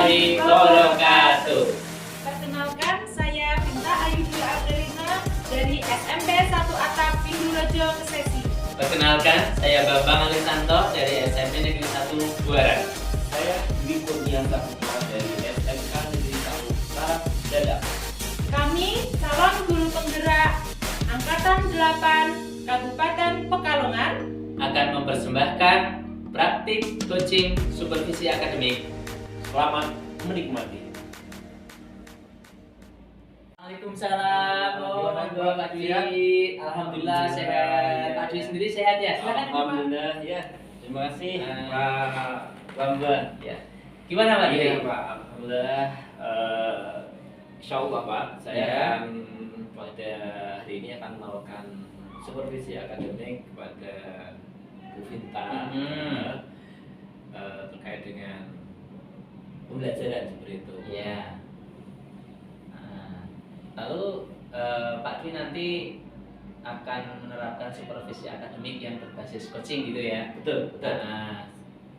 warahmatullahi wabarakatuh. Perkenalkan, saya Binta Ayudhya Adelina dari SMP 1 Atap Pindurejo Kesesi. Perkenalkan, saya Bambang Alisanto dari SMP Negeri 1 Buaran. Saya Dwi Kurnia Saputra dari SMK Negeri 1 Tarap Dadap. Kami calon guru penggerak Angkatan 8 Kabupaten Pekalongan Akan mempersembahkan praktik coaching supervisi akademik. Selamat menikmati. Waalaikumsalam. Pak Dwi. Alhamdulillah sehat. Pak Dwi sendiri sehat ya? Silakan. Alhamdulillah ya. Terima kasih Ah. Pak Bambang. Ya. Gimana Pak Dwi? Iya Pak. Alhamdulillah. Insya Allah Pak, saya Ya. akan pada hari ini akan melakukan supervisi akademik kepada Bu Vinta terkait dengan pembelajaran seperti itu. Ya. Lalu Pak Dwi nanti akan menerapkan supervisi akademik yang berbasis coaching gitu ya? Betul, betul. Nah,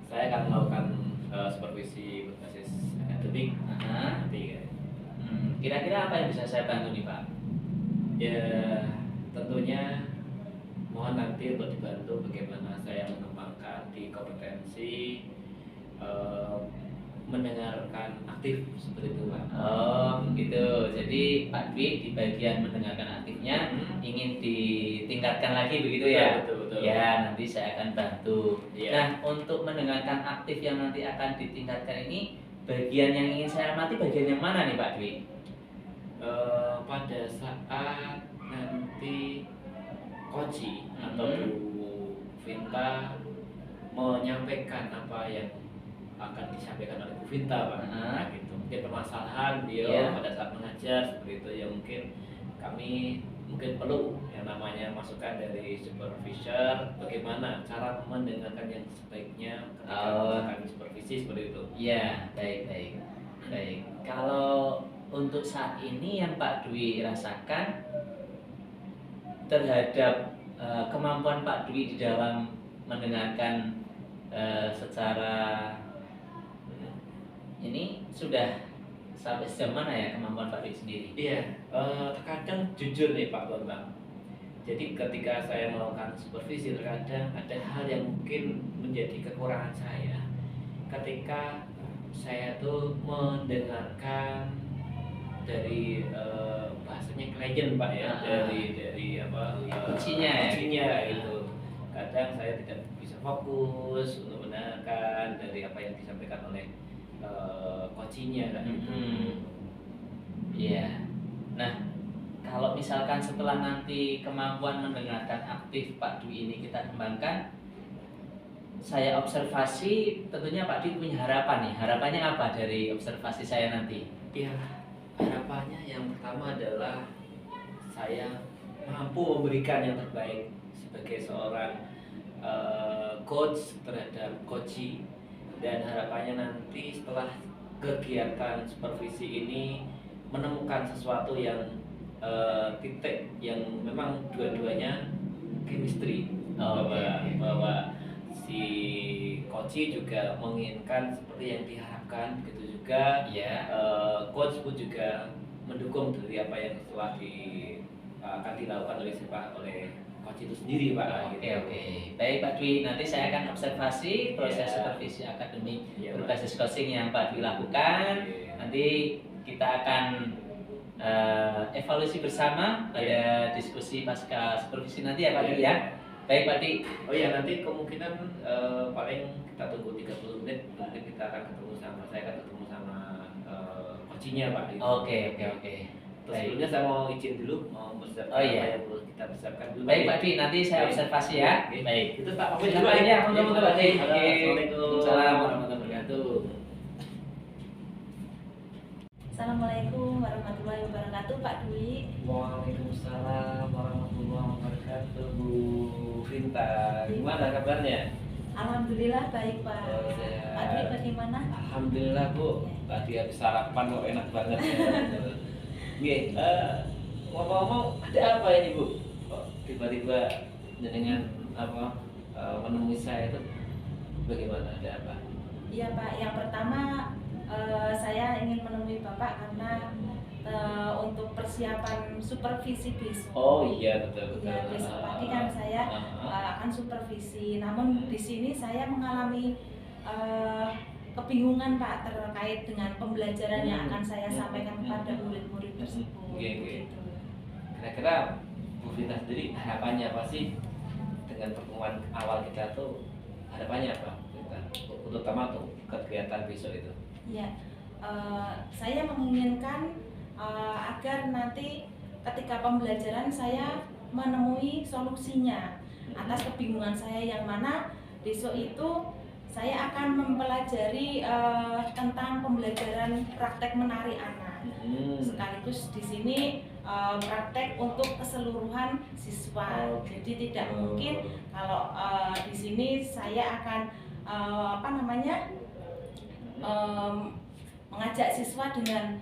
Saya akan melakukan supervisi berbasis akademik nah, nanti. kira-kira apa yang bisa saya bantu nih Pak? Ya tentunya mohon nanti untuk dibantu bagaimana saya mengembangkan di kompetensi mendengarkan aktif seperti itu Pak. Oh gitu. Jadi Pak Dwi di bagian mendengarkan aktifnya ingin ditingkatkan lagi begitu ya? Betul, betul. Ya nanti saya akan bantu. Iya. Nah untuk mendengarkan aktif yang nanti akan ditingkatkan ini, bagian yang ingin saya amati bagian yang mana nih Pak Dwi? Pada saat nanti Koci atau Bu Vinta menyampaikan apa yang akan disampaikan oleh Bu Vinta Pak. Nah, gitu. Mungkin permasalahan beliau Iya. pada saat mengajar seperti itu ya, mungkin kami perlu yang namanya masukan dari supervisor, bagaimana cara mendengarkan yang sebaiknya ketika melakukan supervisi seperti itu. Iya, baik. Kalau untuk saat ini yang Pak Dwi rasakan terhadap kemampuan Pak Dwi di dalam mendengarkan secara ini sudah sampai sejauh mana ya kemampuan Pak Dwi sendiri? Iya, terkadang jujur nih Pak Bambang. Jadi ketika saya melakukan supervisi, terkadang ada hal yang mungkin menjadi kekurangan saya. Ketika saya tuh mendengarkan dari bahasanya klien Pak ya, dari apa Kuncinya ya? itu. Kadang saya tidak bisa fokus untuk mendengarkan dari apa yang disampaikan oleh coachingnya kan. Iya. Nah, kalau misalkan setelah nanti kemampuan mendengarkan aktif Pak Dwi ini kita kembangkan, saya observasi, tentunya Pak Dwi punya harapan nih. Harapannya apa dari observasi saya nanti? Ya, harapannya yang pertama adalah saya mampu memberikan yang terbaik sebagai seorang coach terhadap coaching, dan harapannya nanti setelah kegiatan supervisi ini menemukan sesuatu yang titik yang memang dua-duanya chemistry, bahwa si coach juga menginginkan seperti yang diharapkan, begitu juga coach pun juga mendukung dari apa yang telah akan dilakukan oleh coach itu sendiri Pak. Oke. Baik Pak Dwi, nanti saya akan observasi proses supervisi akademik berbasis coaching yang Pak Dwi lakukan. Nanti kita akan evaluasi bersama pada diskusi pasca supervisi nanti ya Pak Dwi ya. Baik Pak Dwi. Oh ya, nanti kemungkinan paling kita tunggu 30 menit, mungkin kita akan saya akan ketemu sama coachingnya Pak. Oke. Terus sebelumnya saya mau izin dulu, mau persiapkan apa yang perlu kita persiapkan dulu. Baik Pak Dwi, nanti saya observasi ya. Baik. Itu tak apa Dulu ya, monggo Pak Dwi. Assalamualaikum. Assalamualaikum warahmatullahi wabarakatuh. Assalamualaikum warahmatullahi wabarakatuh Pak Dwi. Waalaikumsalam warahmatullahi wabarakatuh Bu Vinta. Gimana kabarnya? Alhamdulillah baik Pak. Sehat. Pak Dwi bagaimana? Alhamdulillah Bu. Tadi habis sarapan kok enak banget ya. Nggih, ngomong-ngomong ada apa ini Bu? Kok tiba-tiba dengan menemui saya itu bagaimana? Ada apa? Iya Pak, yang pertama Saya ingin menemui Bapak karena untuk persiapan supervisi besok. Oh iya, betul betul. Iya, besok pagi kan saya akan supervisi. Namun di sini saya mengalami kebingungan Pak terkait dengan pembelajaran yang akan saya sampaikan kepada murid-murid tersebut. Oke, oke. Begitu. Kira-kira Bu Vita sendiri harapannya apa sih dengan pertemuan awal kita tuh, harapannya apa Bu Vita? Terutama tuh kegiatan besok itu. Ya, saya menginginkan agar nanti ketika pembelajaran saya menemui solusinya atas kebingungan saya yang mana besok itu saya akan mempelajari tentang pembelajaran praktek menari anak. Sekaligus di sini praktek untuk keseluruhan siswa. Jadi tidak mungkin kalau di sini saya akan mengajak siswa dengan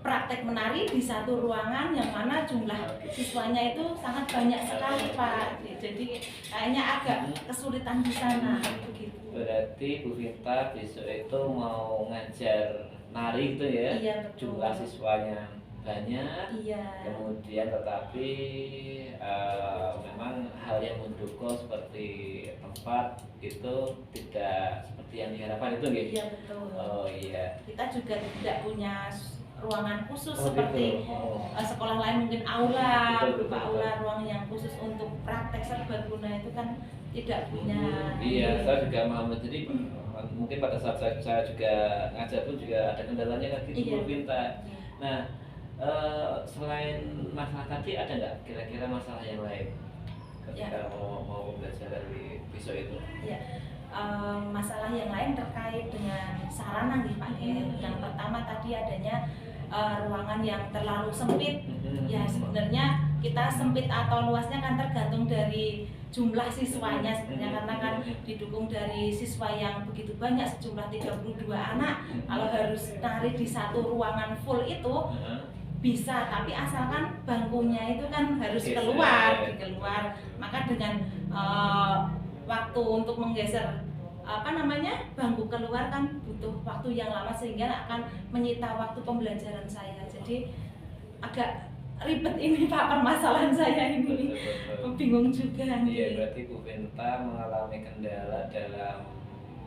praktek menari di satu ruangan yang mana jumlah siswanya itu sangat banyak sekali Pak. Jadi kayaknya agak kesulitan di sana begitu. Berarti Bu Vita besok itu mau ngajar nari itu ya? Iya, betul. Jumlah siswanya banyak. Iya. Kemudian tetapi memang hal yang mendukung seperti tempat itu tidak seperti yang diharapkan itu gitu. Iya, betul. Oh iya. Kita juga tidak punya ruangan khusus Oh, seperti gitu. sekolah lain mungkin aula, Betul, berupa betul, aula ruang yang khusus untuk praktek serbaguna itu kan tidak punya. Iya, saya juga memahami. Jadi mungkin pada saat saya juga ngajar pun juga ada kendalanya kan gitu Iya. Bu Vita. Iya. Nah, selain masalah tadi ada nggak kira-kira masalah yang lain ketika mau belajar dari besok itu? Ya, masalah yang lain terkait dengan sarana nih Pak. Yang pertama tadi adanya ruangan yang terlalu sempit. Ya sebenarnya kita sempit atau luasnya kan tergantung dari jumlah siswanya sebenarnya, karena kan didukung dari siswa yang begitu banyak sejumlah 32 anak. Kalau harus nari di satu ruangan full itu bisa, tapi asalkan bangkunya itu kan harus keluar. Maka dengan waktu untuk menggeser bangku keluar kan butuh waktu yang lama sehingga akan menyita waktu pembelajaran saya. Jadi agak ribet ini Pak permasalahan saya ini. Bingung juga. Iya, berarti Bu Vita mengalami kendala dalam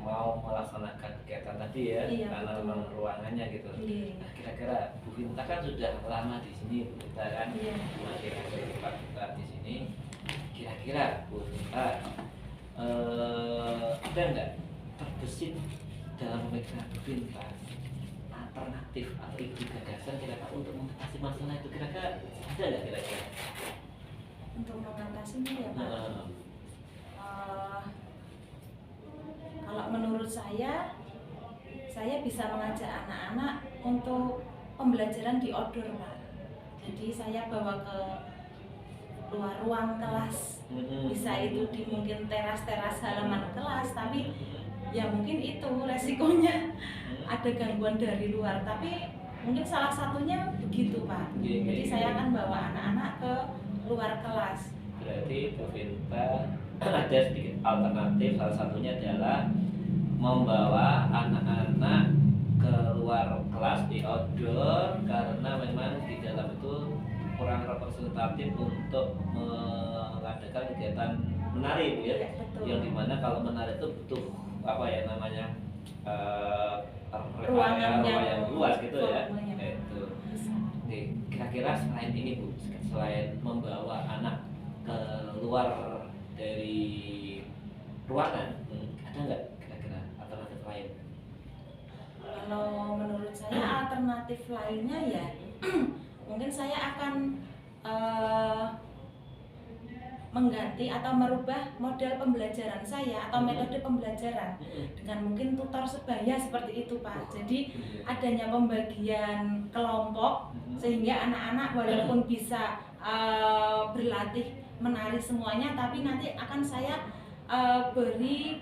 mau melaksanakan kegiatan tadi ya, Iya, karena betul. memang ruangannya gitu. Iya. Nah, kira-kira Bu Vita kan sudah lama di sini, Bu Vita kan Iya. masih ada Pak Vita di sini. Kira-kira Bu Vita ada nggak terbesit dalam pemikiran Bu Vita alternatif atau ide gagasan kira-kira untuk mengatasi masalah itu, kira-kira ada nggak kira-kira? Untuk mengatasinya ya Pak. Kalau menurut saya bisa mengajak anak-anak untuk pembelajaran di outdoor Pak. Jadi saya bawa ke luar ruang kelas, bisa itu di mungkin teras-teras halaman kelas, tapi ya mungkin itu resikonya ada gangguan dari luar, tapi mungkin salah satunya begitu Pak. Jadi saya akan bawa anak-anak ke luar kelas. Berarti Bu Vita ada sedikit alternatif, salah satunya adalah membawa anak-anak ke luar kelas di outdoor, karena memang di dalam itu kurang representatif untuk mengadakan kegiatan menari ya. Betul. Yang dimana kalau menari itu butuh Ruangan yang luas gitu ya. volumenya Itu. besar. Oke, kira-kira selain ini Bu, selain membawa anak keluar dari ruangan, ada nggak kira-kira alternatif lain? Kalau menurut saya alternatif lainnya ya mungkin saya akan mengganti atau merubah model pembelajaran saya atau metode pembelajaran dengan mungkin tutor sebaya seperti itu Pak. Jadi adanya pembagian kelompok sehingga anak-anak walaupun bisa berlatih menari semuanya, tapi nanti akan saya beri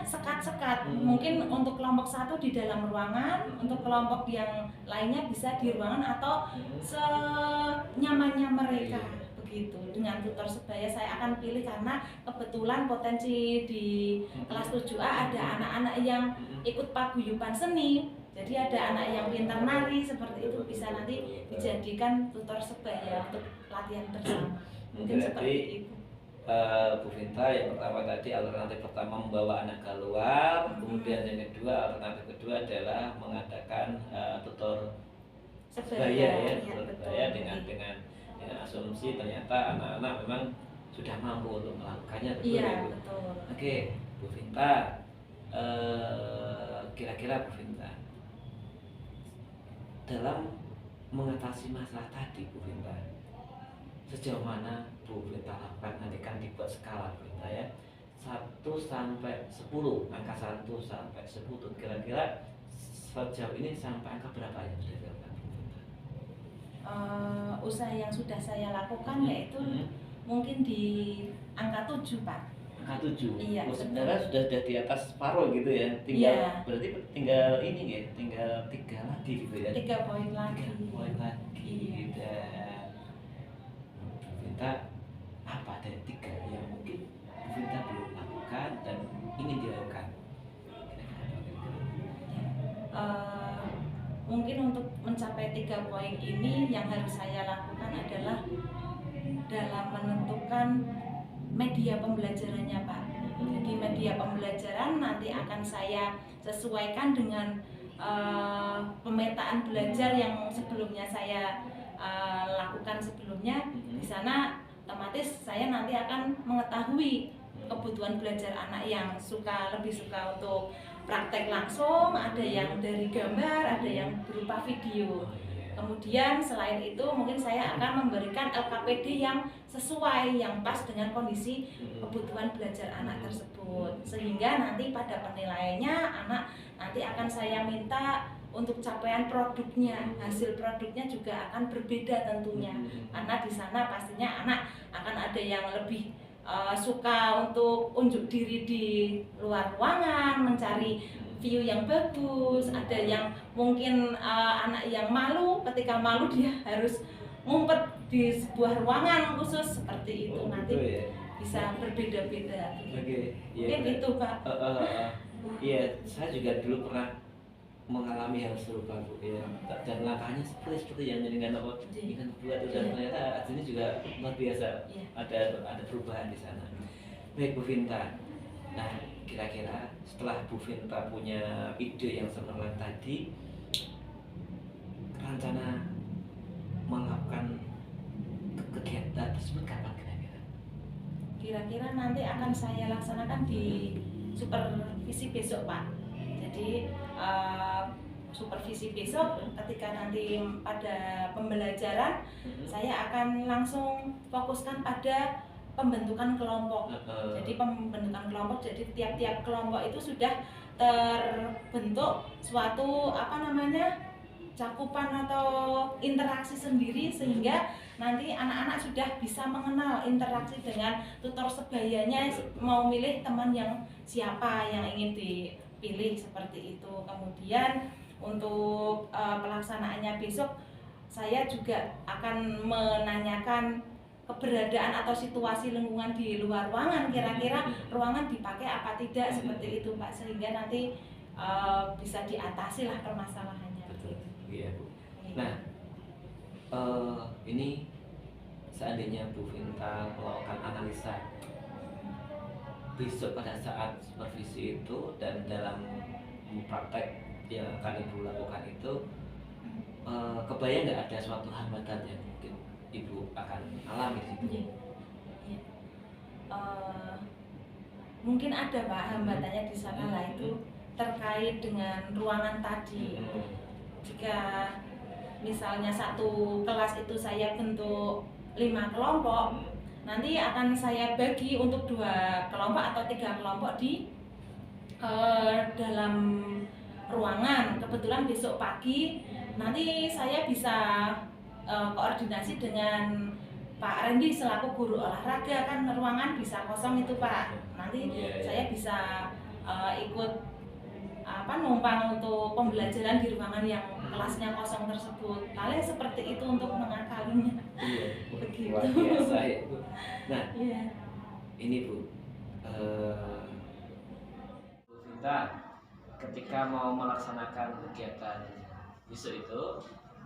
sekat-sekat. Mungkin untuk kelompok satu di dalam ruangan, untuk kelompok yang lainnya bisa di ruangan atau senyamannya mereka. Begitu. gitu. Dengan tutor sebaya saya akan pilih karena kebetulan potensi di kelas 7A ada anak-anak yang ikut paguyuban seni. Jadi ada anak yang pintar nari seperti itu, bisa nanti dijadikan tutor sebaya untuk latihan bersama. Mungkin seperti itu. Bu Vinta, yang pertama tadi alternatif pertama membawa anak keluar, kemudian yang kedua alternatif kedua adalah mengadakan tutor sebaya ya, tutor sebaya dengan asumsi ternyata anak-anak memang sudah mampu untuk melakukannya, betul iya, ya Bu? Betul. Oke, Bu Vinta, kira-kira Bu Vinta dalam mengatasi masalah tadi Bu Vinta, sejauh mana Bu Vinta lakukan, nanti kan dibuat skala Bu Vinta ya, 1 sampai 10, angka 1 sampai 10, kira-kira sejauh ini sampai angka berapa yang sudah dilakukan Bu Vinta? Usaha yang sudah saya lakukan yaitu mungkin di angka 7 Pak. Angka 7? Iya, sebenarnya sudah di atas separuh gitu ya, tinggal berarti tinggal ini ya, tinggal 3 lagi gitu ya, 3 poin lagi. 3 poin lagi. Dan Bu Vinta, apa dari 3 yang mungkin Bu Vinta belum lakukan dan ingin dilakukan? Mungkin untuk mencapai 3 poin ini yang harus saya lakukan adalah dalam menentukan media pembelajarannya Pak. Jadi media pembelajaran nanti akan saya sesuaikan dengan pemetaan belajar yang sebelumnya saya lakukan sebelumnya. Di sana otomatis saya nanti akan mengetahui kebutuhan belajar anak yang lebih suka untuk praktek langsung, ada yang dari gambar, ada yang berupa video. Kemudian selain itu mungkin saya akan memberikan LKPD yang sesuai, yang pas dengan kondisi kebutuhan belajar anak tersebut. Sehingga nanti pada penilaiannya anak nanti akan saya minta untuk capaian produknya, hasil produknya juga akan berbeda tentunya. Karena di sana pastinya anak akan ada yang lebih suka untuk unjuk diri di luar ruangan, mencari view yang bagus, ada yang mungkin anak yang malu, ketika malu dia harus ngumpet di sebuah ruangan khusus seperti itu. Nanti ya? bisa berbeda-beda. Oke, Mungkin itu Pak. Iya, saya juga dulu pernah mengalami hal serupa Bu ya, dan langkahnya seperti yang dengan ingin buat itu, dan ternyata hasilnya juga luar biasa. Ada perubahan di sana. Baik Bu Vinta, nah kira-kira setelah Bu Vinta punya ide yang cemerlang tadi, rencana melakukan kegiatan tersebut kapan kira-kira? Kira-kira nanti akan saya laksanakan di supervisi besok Pak. Jadi supervisi besok ketika nanti pada pembelajaran saya akan langsung fokuskan pada pembentukan kelompok. Jadi pembentukan kelompok, jadi tiap-tiap kelompok itu sudah terbentuk suatu cakupan atau interaksi sendiri, sehingga nanti anak-anak sudah bisa mengenal interaksi dengan tutor sebayanya, mau milih teman yang siapa yang ingin dipilih seperti itu. Kemudian untuk pelaksanaannya besok saya juga akan menanyakan keberadaan atau situasi lingkungan di luar ruangan, kira-kira ruangan dipakai apa tidak seperti itu Pak, sehingga nanti bisa diatasi lah permasalahannya. Iya Bu. Nah, ini seandainya Bu Vinta melakukan analisa besok pada saat supervisi itu dan dalam praktek yang akan Ibu lakukan itu, kebayang nggak ada suatu hambatan yang mungkin Ibu akan alami sih? Mungkin ada Pak hambatannya di sana lah, itu terkait dengan ruangan tadi. Jika misalnya satu kelas itu saya bentuk 5 kelompok, nanti akan saya bagi untuk 2 kelompok atau 3 kelompok di dalam ruangan. Kebetulan besok pagi nanti saya bisa koordinasi dengan Pak Randy selaku guru olahraga, kan ruangan bisa kosong itu Pak. Nanti saya bisa ikut numpang untuk pembelajaran di ruangan yang kelasnya kosong tersebut. Lalu seperti itu untuk mengakalinya. Iya, Begitu. luar biasa ya Bu. Nah, Iya. ini Bu, Bu Vinta, ketika mau melaksanakan kegiatan besok itu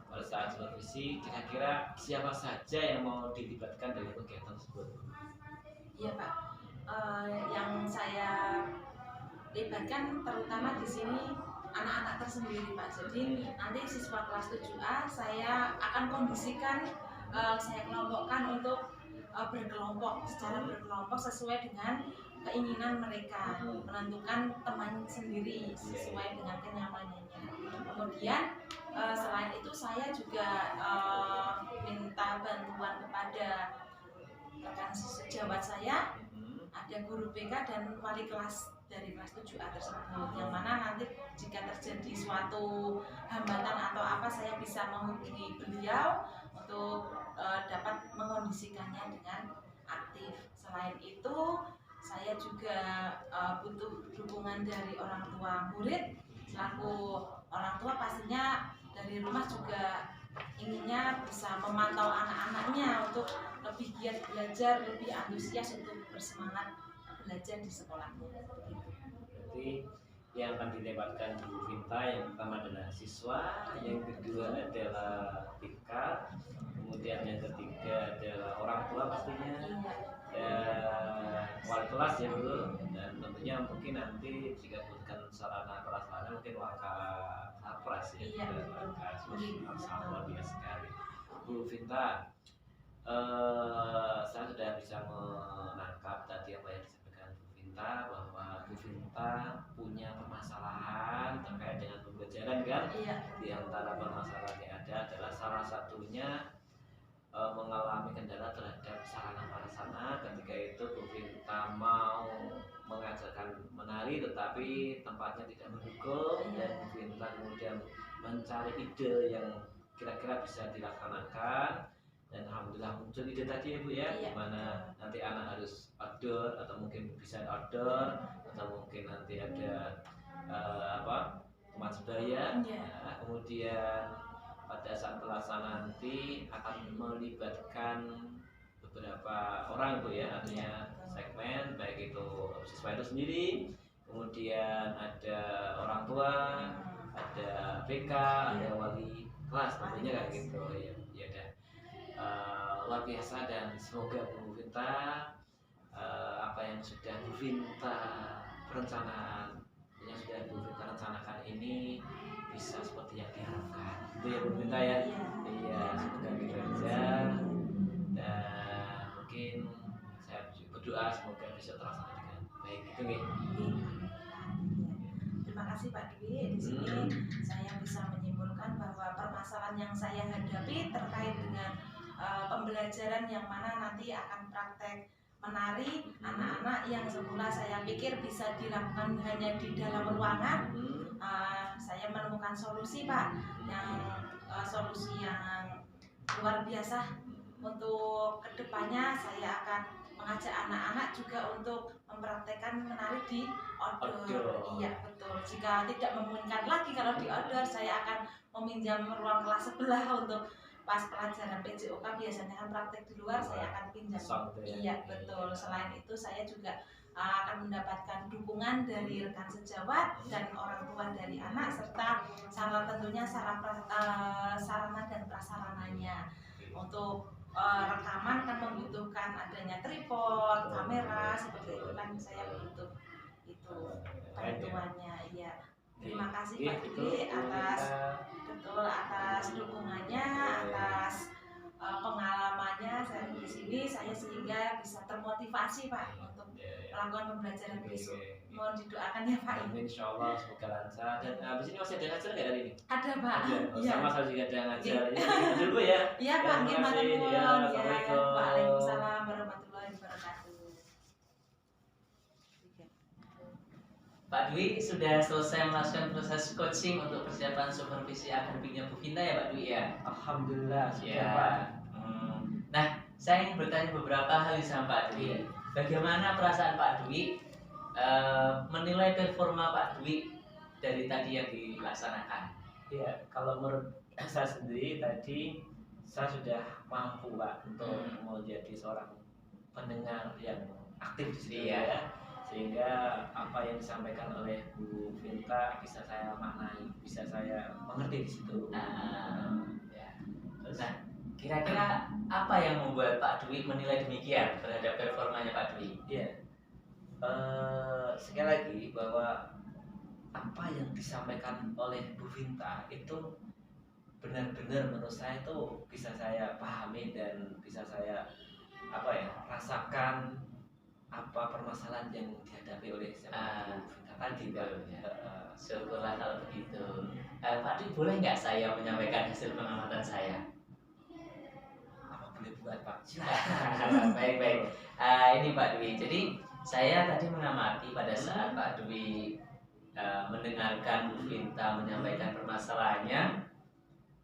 pada saat supervisi, kira-kira siapa saja yang mau dilibatkan dalam kegiatan tersebut? Iya Pak. Yang saya libatkan terutama di sini anak-anak tersendiri Pak. Jadi nanti siswa kelas 7A saya akan kondisikan, saya kelompokkan untuk berkelompok secara berkelompok sesuai dengan keinginan mereka, menentukan teman sendiri sesuai dengan kenyamanannya. Kemudian selain itu saya juga minta bantuan kepada rekan sejawat saya, ada guru BK dan wali kelas dari kelas 7A tersebut, yang mana nanti jika terjadi suatu hambatan atau apa saya bisa menghubungi beliau untuk dapat mengondisikannya dengan aktif. Selain itu saya juga butuh dukungan dari orang tua murid. Selaku orang tua pastinya dari rumah juga inginnya bisa memantau anak-anaknya untuk lebih giat belajar, lebih antusias untuk bersemangat belajar di sekolahnya. Berarti yang akan dilewatkan Bu Vinta yang pertama adalah siswa, yang kedua adalah BK, kemudian yang ketiga adalah orang tua pastinya, dan wali kelas ya Bu, dan tentunya mungkin nanti jika butuhkan sarana prasarana mungkin waka sarpras ya. Iya, Sangat luar biasa sekali. Bu Vinta, saya sudah bisa menangkap tadi apa yang disampaikan Bu Vinta, bahwa Bu Vinta punya permasalahan terkait dengan pembelajaran kan? Iya. Di antara permasalahan yang ada adalah salah satunya mengalami kendala terhadap sarana prasarana. Ketika itu Bu Vinta mau mengajarkan menari tetapi tempatnya tidak mendukung, dan Bu Vinta kemudian mencari ide yang kira-kira bisa dilaksanakan, dan alhamdulillah muncul ide tadi ya Bu ya, Iya. dimana nanti anak harus outdoor atau mungkin bisa outdoor atau mungkin nanti ada teman sebaya. Iya. Nah, kemudian pada saat pelaksanaan nanti akan melibatkan beberapa orang Bu ya, artinya segmen, baik itu siswa itu sendiri, kemudian ada orang tua, ada BK, ada wali kelas tentunya kayak gitu ya. Ya udah, luar biasa, dan semoga Bu Vinta apa yang sudah Bu Vinta rencanakan ini bisa seperti yang diharapkan. Itu ya Bu Vinta ya. Iya, semoga gitu aja. Dan mungkin saya berdoa semoga bisa terlaksana dengan baik. Itu nih. Terima kasih Pak Dwi. Di sini saya bisa menyimpulkan bahwa permasalahan yang saya hadapi terkait dengan pembelajaran yang mana nanti akan praktek menari anak-anak yang semula saya pikir bisa dilakukan hanya di dalam ruangan, saya menemukan solusi Pak, yang solusi yang luar biasa. Untuk kedepannya saya akan mengajak anak-anak juga untuk mempraktekkan menari di outdoor. Iya betul. Jika tidak memungkinkan lagi kalau di outdoor, saya akan meminjam ruang kelas sebelah untuk pas pelajaran PJOK biasanya kan praktek di luar, saya akan pinjam. Iya betul. Selain itu saya juga akan mendapatkan dukungan dari rekan sejawat dan orang tua dari anak, serta tentunya sarana dan prasarananya. Untuk rekaman kan membutuhkan adanya tripod, kamera, seperti itu kan saya butuh itu bantuannya. Iya. Terima kasih Pak Dwi atas dukungannya, atas pengalamannya saya di sini, saya sehingga bisa termotivasi Pak untuk melakukan pembelajaran besok. Mohon didoakan ya Pak. Insya Allah semoga lancar. Dan abis ini masih ada ngajar nggak hari ini? Ada Pak. Iya. Sama saya juga ada ngajar. Ya, dulu ya. Iya Pak. Terima kasih. Ya, Assalamualaikum. Waalaikumsalam warahmatullahi wabarakatuh. Pak Dwi sudah selesai melakukan proses coaching untuk persiapan supervisi akademiknya Bu Vinta ya Pak Dwi ya? Alhamdulillah sudah Ya. Pak. Nah, saya ingin bertanya beberapa hal sama Pak Dwi. Bagaimana perasaan Pak Dwi menilai performa Pak Dwi dari tadi yang dilaksanakan? Ya, kalau menurut saya sendiri tadi saya sudah mampu Pak untuk menjadi seorang pendengar yang aktif di sini Iya. ya, sehingga apa yang disampaikan oleh Bu Vinta bisa saya maknai, bisa saya mengerti di situ. Ya. Nah, kira-kira apa yang membuat Pak Dwi menilai demikian terhadap performanya Pak Dwi? Iya. Sekali lagi bahwa apa yang disampaikan oleh Bu Vinta itu benar-benar menurut saya itu bisa saya pahami dan bisa saya rasakan apa permasalahan yang dihadapi oleh Bu Vinta tadi Pak. Syukurlah kalau begitu. Pak Dwi, boleh nggak saya menyampaikan hasil pengamatan saya? Apa boleh buat Pak? Baik. Ini Pak Dwi. Jadi saya tadi mengamati pada saat Pak Dwi mendengarkan Bu Vinta menyampaikan permasalahannya,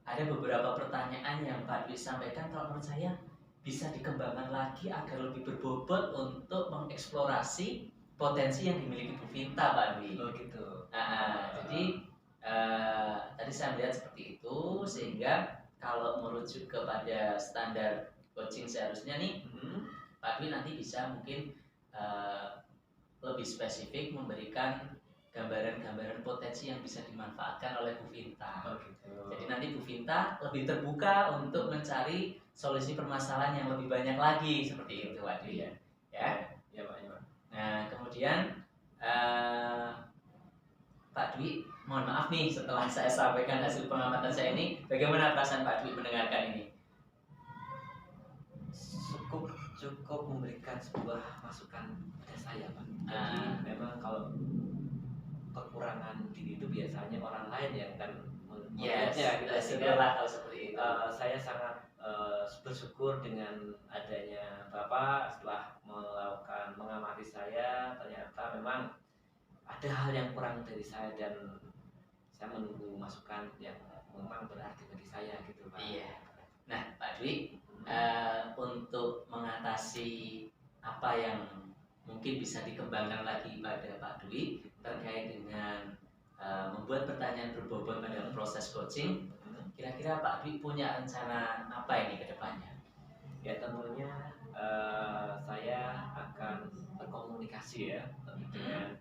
ada beberapa pertanyaan yang Pak Dwi sampaikan kalau menurut saya bisa dikembangkan lagi agar lebih berbobot untuk mengeksplorasi potensi yang dimiliki Bu Vinta, Pak Dwi. Oh gitu. Jadi tadi saya melihat seperti itu, sehingga kalau merujuk kepada standar coaching seharusnya nih, Pak Dwi nanti bisa mungkin lebih spesifik memberikan gambaran-gambaran potensi yang bisa dimanfaatkan oleh Bu Vinta. Oh gitu. Jadi nanti Bu Vinta lebih terbuka untuk mencari solusi permasalahan yang lebih banyak lagi seperti itu, Pak Dwi. Ya. Ya Pak. Nah, kemudian Pak Dwi, mohon maaf nih setelah saya sampaikan hasil pengamatan saya ini, bagaimana perasaan Pak Dwi mendengarkan ini? Cukup memberikan sebuah masukan pada saya Pak. Jadi memang kalau kekurangan diri itu biasanya orang lain yang akan melihatnya. Segala hal seperti itu. Saya sangat bersyukur dengan adanya Bapak setelah mengamati saya, ternyata memang ada hal yang kurang dari saya dan saya menunggu masukan yang memang berarti bagi saya gitu Pak. Iya. Nah, Pak Dwi, untuk mengatasi apa yang mungkin bisa dikembangkan lagi pada Pak Dwi terkait dengan membuat pertanyaan berbobot pada proses coaching, kira-kira Pak Dwi punya rencana apa ini ke depannya? Ya tentunya saya akan berkomunikasi ya dengan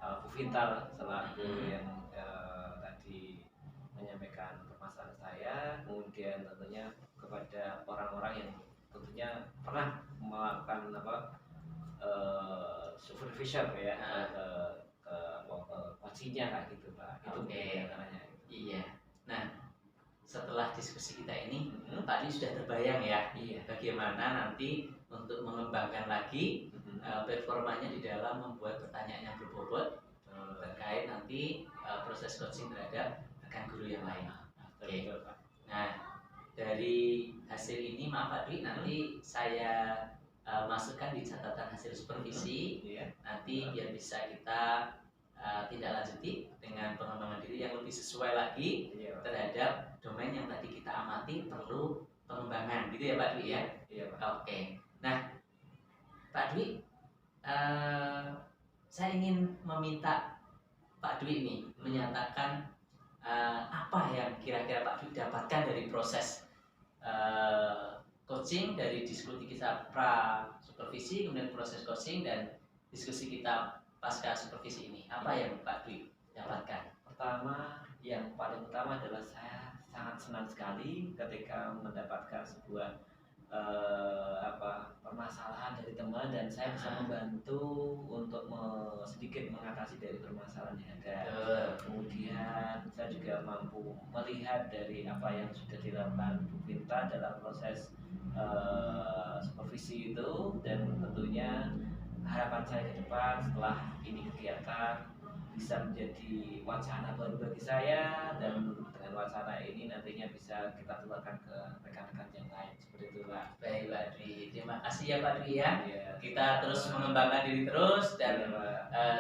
Bu Vinta selaku yang tadi menyampaikan permasalahan saya, kemudian tentunya kepada orang-orang yang tentunya pernah melakukan supervisor ya ke coachingnya kayak gitu Pak. Itu caranya. Iya. Nah, setelah diskusi kita ini, Pak Dwi sudah terbayang ya, bagaimana nanti untuk mengembangkan lagi performanya di dalam membuat pertanyaan yang berbobot terkait nanti proses coaching terhadap rekan guru yang lain. Oke. Nah, dari hasil ini, maaf Pak Dwi, nanti saya masukkan di catatan hasil supervisi, nanti biar bisa kita tidak lanjuti dengan pengembangan diri yang lebih sesuai lagi terhadap domain yang tadi kita amati perlu pengembangan, gitu ya Pak Dwi ya? Iya Pak. Oke. Nah, Pak Dwi, saya ingin meminta Pak Dwi ini menyatakan apa yang kira-kira Pak Dwi dapatkan dari proses coaching, dari diskusi kita pra supervisi, kemudian proses coaching dan diskusi kita pasca supervisi ini. Apa yang Pak Dwi dapatkan? Pertama, yang paling utama adalah saya sangat senang sekali ketika mendapatkan sebuah permasalahan dari teman dan saya bisa membantu untuk sedikit mengatasi dari permasalahan yang ada. Kemudian saya juga mampu melihat dari apa yang sudah dilakukan Bu Vinta dalam proses supervisi itu, dan tentunya harapan saya ke depan setelah ini kegiatan bisa menjadi wacana baru bagi saya, dan dengan wacana ini nantinya bisa kita tularkan ke rekan-rekan yang lain seperti itu Pak. Baik Pak Dwi, terima kasih ya Pak Dwi ya. Kita terus mengembangkan diri terus dan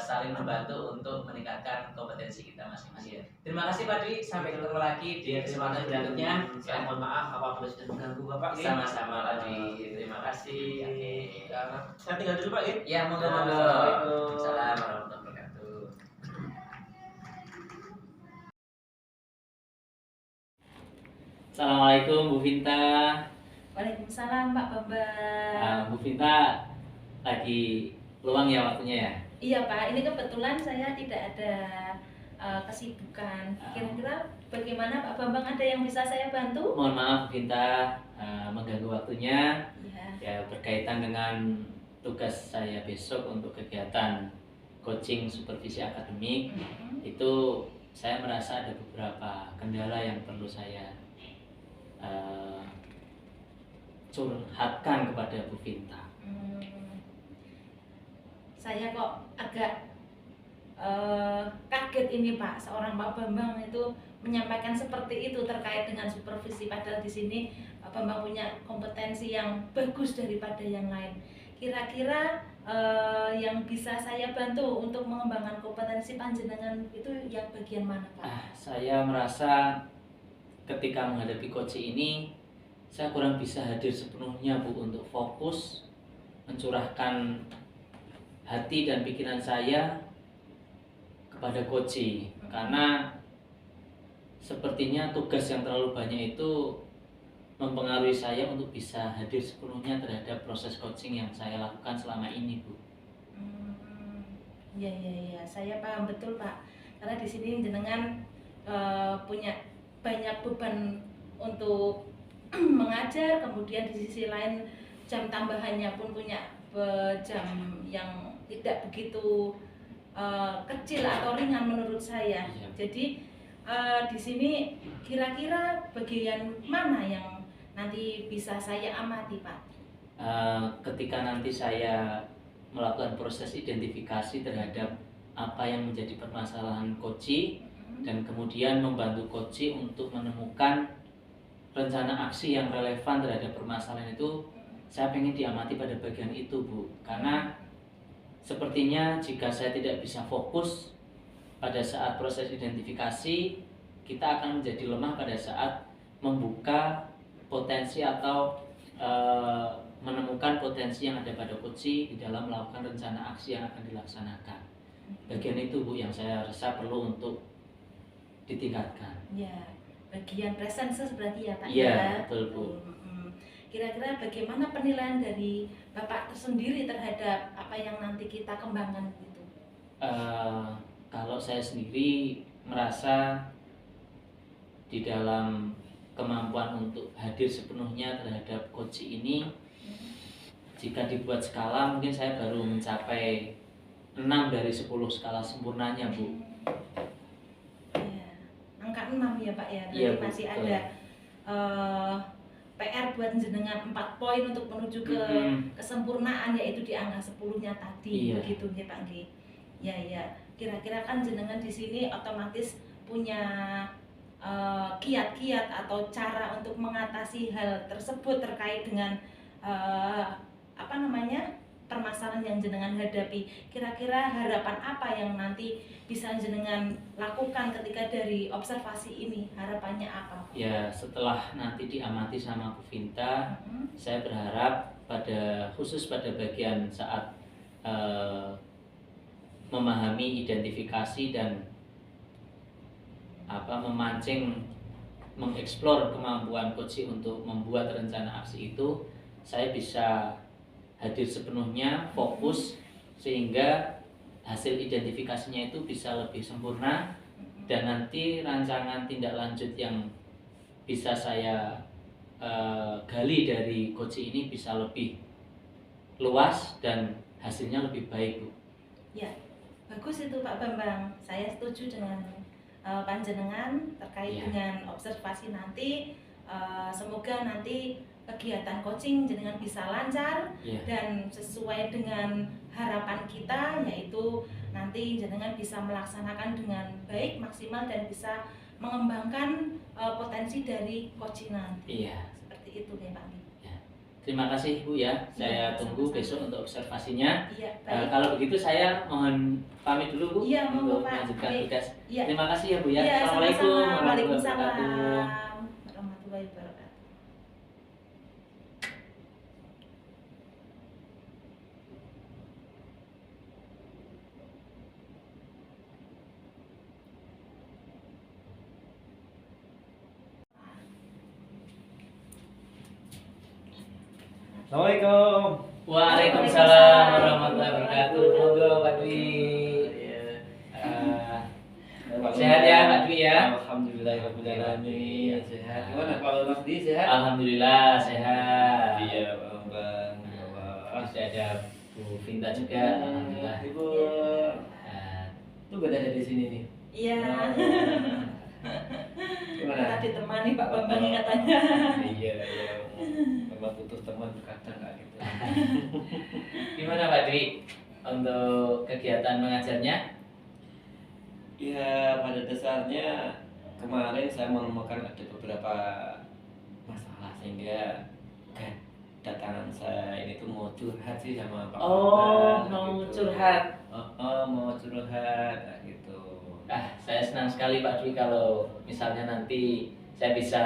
saling membantu untuk meningkatkan kompetensi kita masing-masing. Terima kasih Pak Dwi, sampai ketemu lagi di kesempatan berikutnya. Saya mohon maaf apabila sudah mengganggu Bapak. Sama-sama Pak Dwi, terima kasih. Saya tinggal dulu Pak. Ya, monggo. Assalamualaikum. Assalamualaikum. Assalamualaikum Bu Vinta. Waalaikumsalam Pak Bambang. Bu Vinta lagi luang ya waktunya ya? Iya Pak, ini kebetulan saya tidak ada kesibukan. Kira-kira bagaimana Pak Bambang, ada yang bisa saya bantu? Mohon maaf Bu Vinta mengganggu waktunya. Iya. Ya, berkaitan dengan tugas saya besok untuk kegiatan coaching supervisi akademik, itu saya merasa ada beberapa kendala yang perlu saya curhatkan kepada Bu Vinta. Saya kok agak kaget ini Pak, seorang Pak Bambang itu menyampaikan seperti itu terkait dengan supervisi, padahal di sini Pak Bambang punya kompetensi yang bagus daripada yang lain. Kira-kira yang bisa saya bantu untuk mengembangkan kompetensi panjenengan itu yang bagian mana Pak? Saya merasa ketika menghadapi coaching ini saya kurang bisa hadir sepenuhnya Bu untuk fokus mencurahkan hati dan pikiran saya kepada coaching, karena sepertinya tugas yang terlalu banyak itu mempengaruhi saya untuk bisa hadir sepenuhnya terhadap proses coaching yang saya lakukan selama ini Bu. Iya, saya paham betul Pak, karena di sini jenengan punya banyak beban untuk mengajar, kemudian di sisi lain jam tambahannya pun punya jam yang tidak begitu kecil atau ringan menurut saya. Iya. Jadi di sini kira-kira bagian mana yang nanti bisa saya amati Pak? Ketika nanti saya melakukan proses identifikasi terhadap apa yang menjadi permasalahan coaching, dan kemudian membantu coaching untuk menemukan rencana aksi yang relevan terhadap permasalahan itu, saya pengen diamati pada bagian itu Bu, karena sepertinya jika saya tidak bisa fokus pada saat proses identifikasi, kita akan menjadi lemah pada saat membuka potensi atau menemukan potensi yang ada pada coaching di dalam melakukan rencana aksi yang akan dilaksanakan. Bagian itu Bu yang saya rasa perlu untuk ditingkatkan. Ya, bagian presenses berarti ya Pak? Iya, betul Bu. Kira-kira bagaimana penilaian dari Bapak tersendiri terhadap apa yang nanti kita kembangkan itu? Kalau saya sendiri merasa di dalam kemampuan untuk hadir sepenuhnya terhadap coaching ini, jika dibuat skala mungkin saya baru mencapai 6 dari 10 skala sempurnanya Bu. Angka 6 ya Pak ya, Iya, berarti masih betul. ada PR buat jenengan 4 poin untuk menuju ke kesempurnaan, yaitu di angka 10-nya tadi. Iya. Begitu ya Pak Nggih. Ya, kira-kira kan jenengan di sini otomatis punya kiat-kiat atau cara untuk mengatasi hal tersebut terkait dengan permasalahan yang jenengan hadapi. Kira-kira harapan apa yang nanti bisa jenengan lakukan ketika dari observasi ini? Harapannya apa? Ya, setelah nanti diamati sama Bu Vinta, saya berharap khusus pada bagian saat memahami identifikasi dan memancing, mengeksplor kemampuan coaching untuk membuat rencana aksi itu, saya bisa hadir sepenuhnya, fokus, sehingga hasil identifikasinya itu bisa lebih sempurna, dan nanti rancangan tindak lanjut yang bisa saya gali dari coaching ini bisa lebih luas dan hasilnya lebih baik Bu. Ya, bagus itu Pak Bambang, saya setuju dengan panjenengan terkait dengan observasi nanti. Semoga nanti kegiatan coaching jenengan bisa lancar dan sesuai dengan harapan kita, yaitu nanti jenengan bisa melaksanakan dengan baik, maksimal, dan bisa mengembangkan potensi dari coaching nanti. Iya. Seperti itu deh Pak. Terima kasih Bu ya, saya tunggu sama-sama. besok untuk observasinya. Iya, baik. Kalau begitu saya mohon pamit dulu Bu Iya, monggo, untuk Pak. melanjutkan Baik. tugas. Iya. Terima kasih ya Bu ya. Iya, Assalamualaikum sama-sama. warahmatullahi Waalaikumsalam wabarakatuh. warahmatullahi wabarakatuh. Assalamualaikum. Waalaikumsalam warahmatullahi wabarakatuh. Monggo Pak Dwi. Sehat ya Pak Dwi ya? Alhamdulillahirobbilalamin. Sehat. Gimana Pak Bambang sendiri sehat? Alhamdulillah sehat. Iya Pak Bambang. Masih ada Bu Vinta juga. Alhamdulillah. Ibu. Nah, Tuh gak ada di sini nih. Iya. Gimana? Kita ditemani Pak Bambang katanya. Iya. Memang butuh teman kadang nggak gitu. Gimana Pak Dwi untuk kegiatan mengajarnya? Ya pada dasarnya kemarin saya menemukan ada beberapa masalah sehingga kedatangan saya ini tuh mau curhat sih sama Pak Oh, Bambang, mau gitu. curhat. Mau curhat gitu. Saya senang sekali Pak Dwi kalau misalnya nanti saya bisa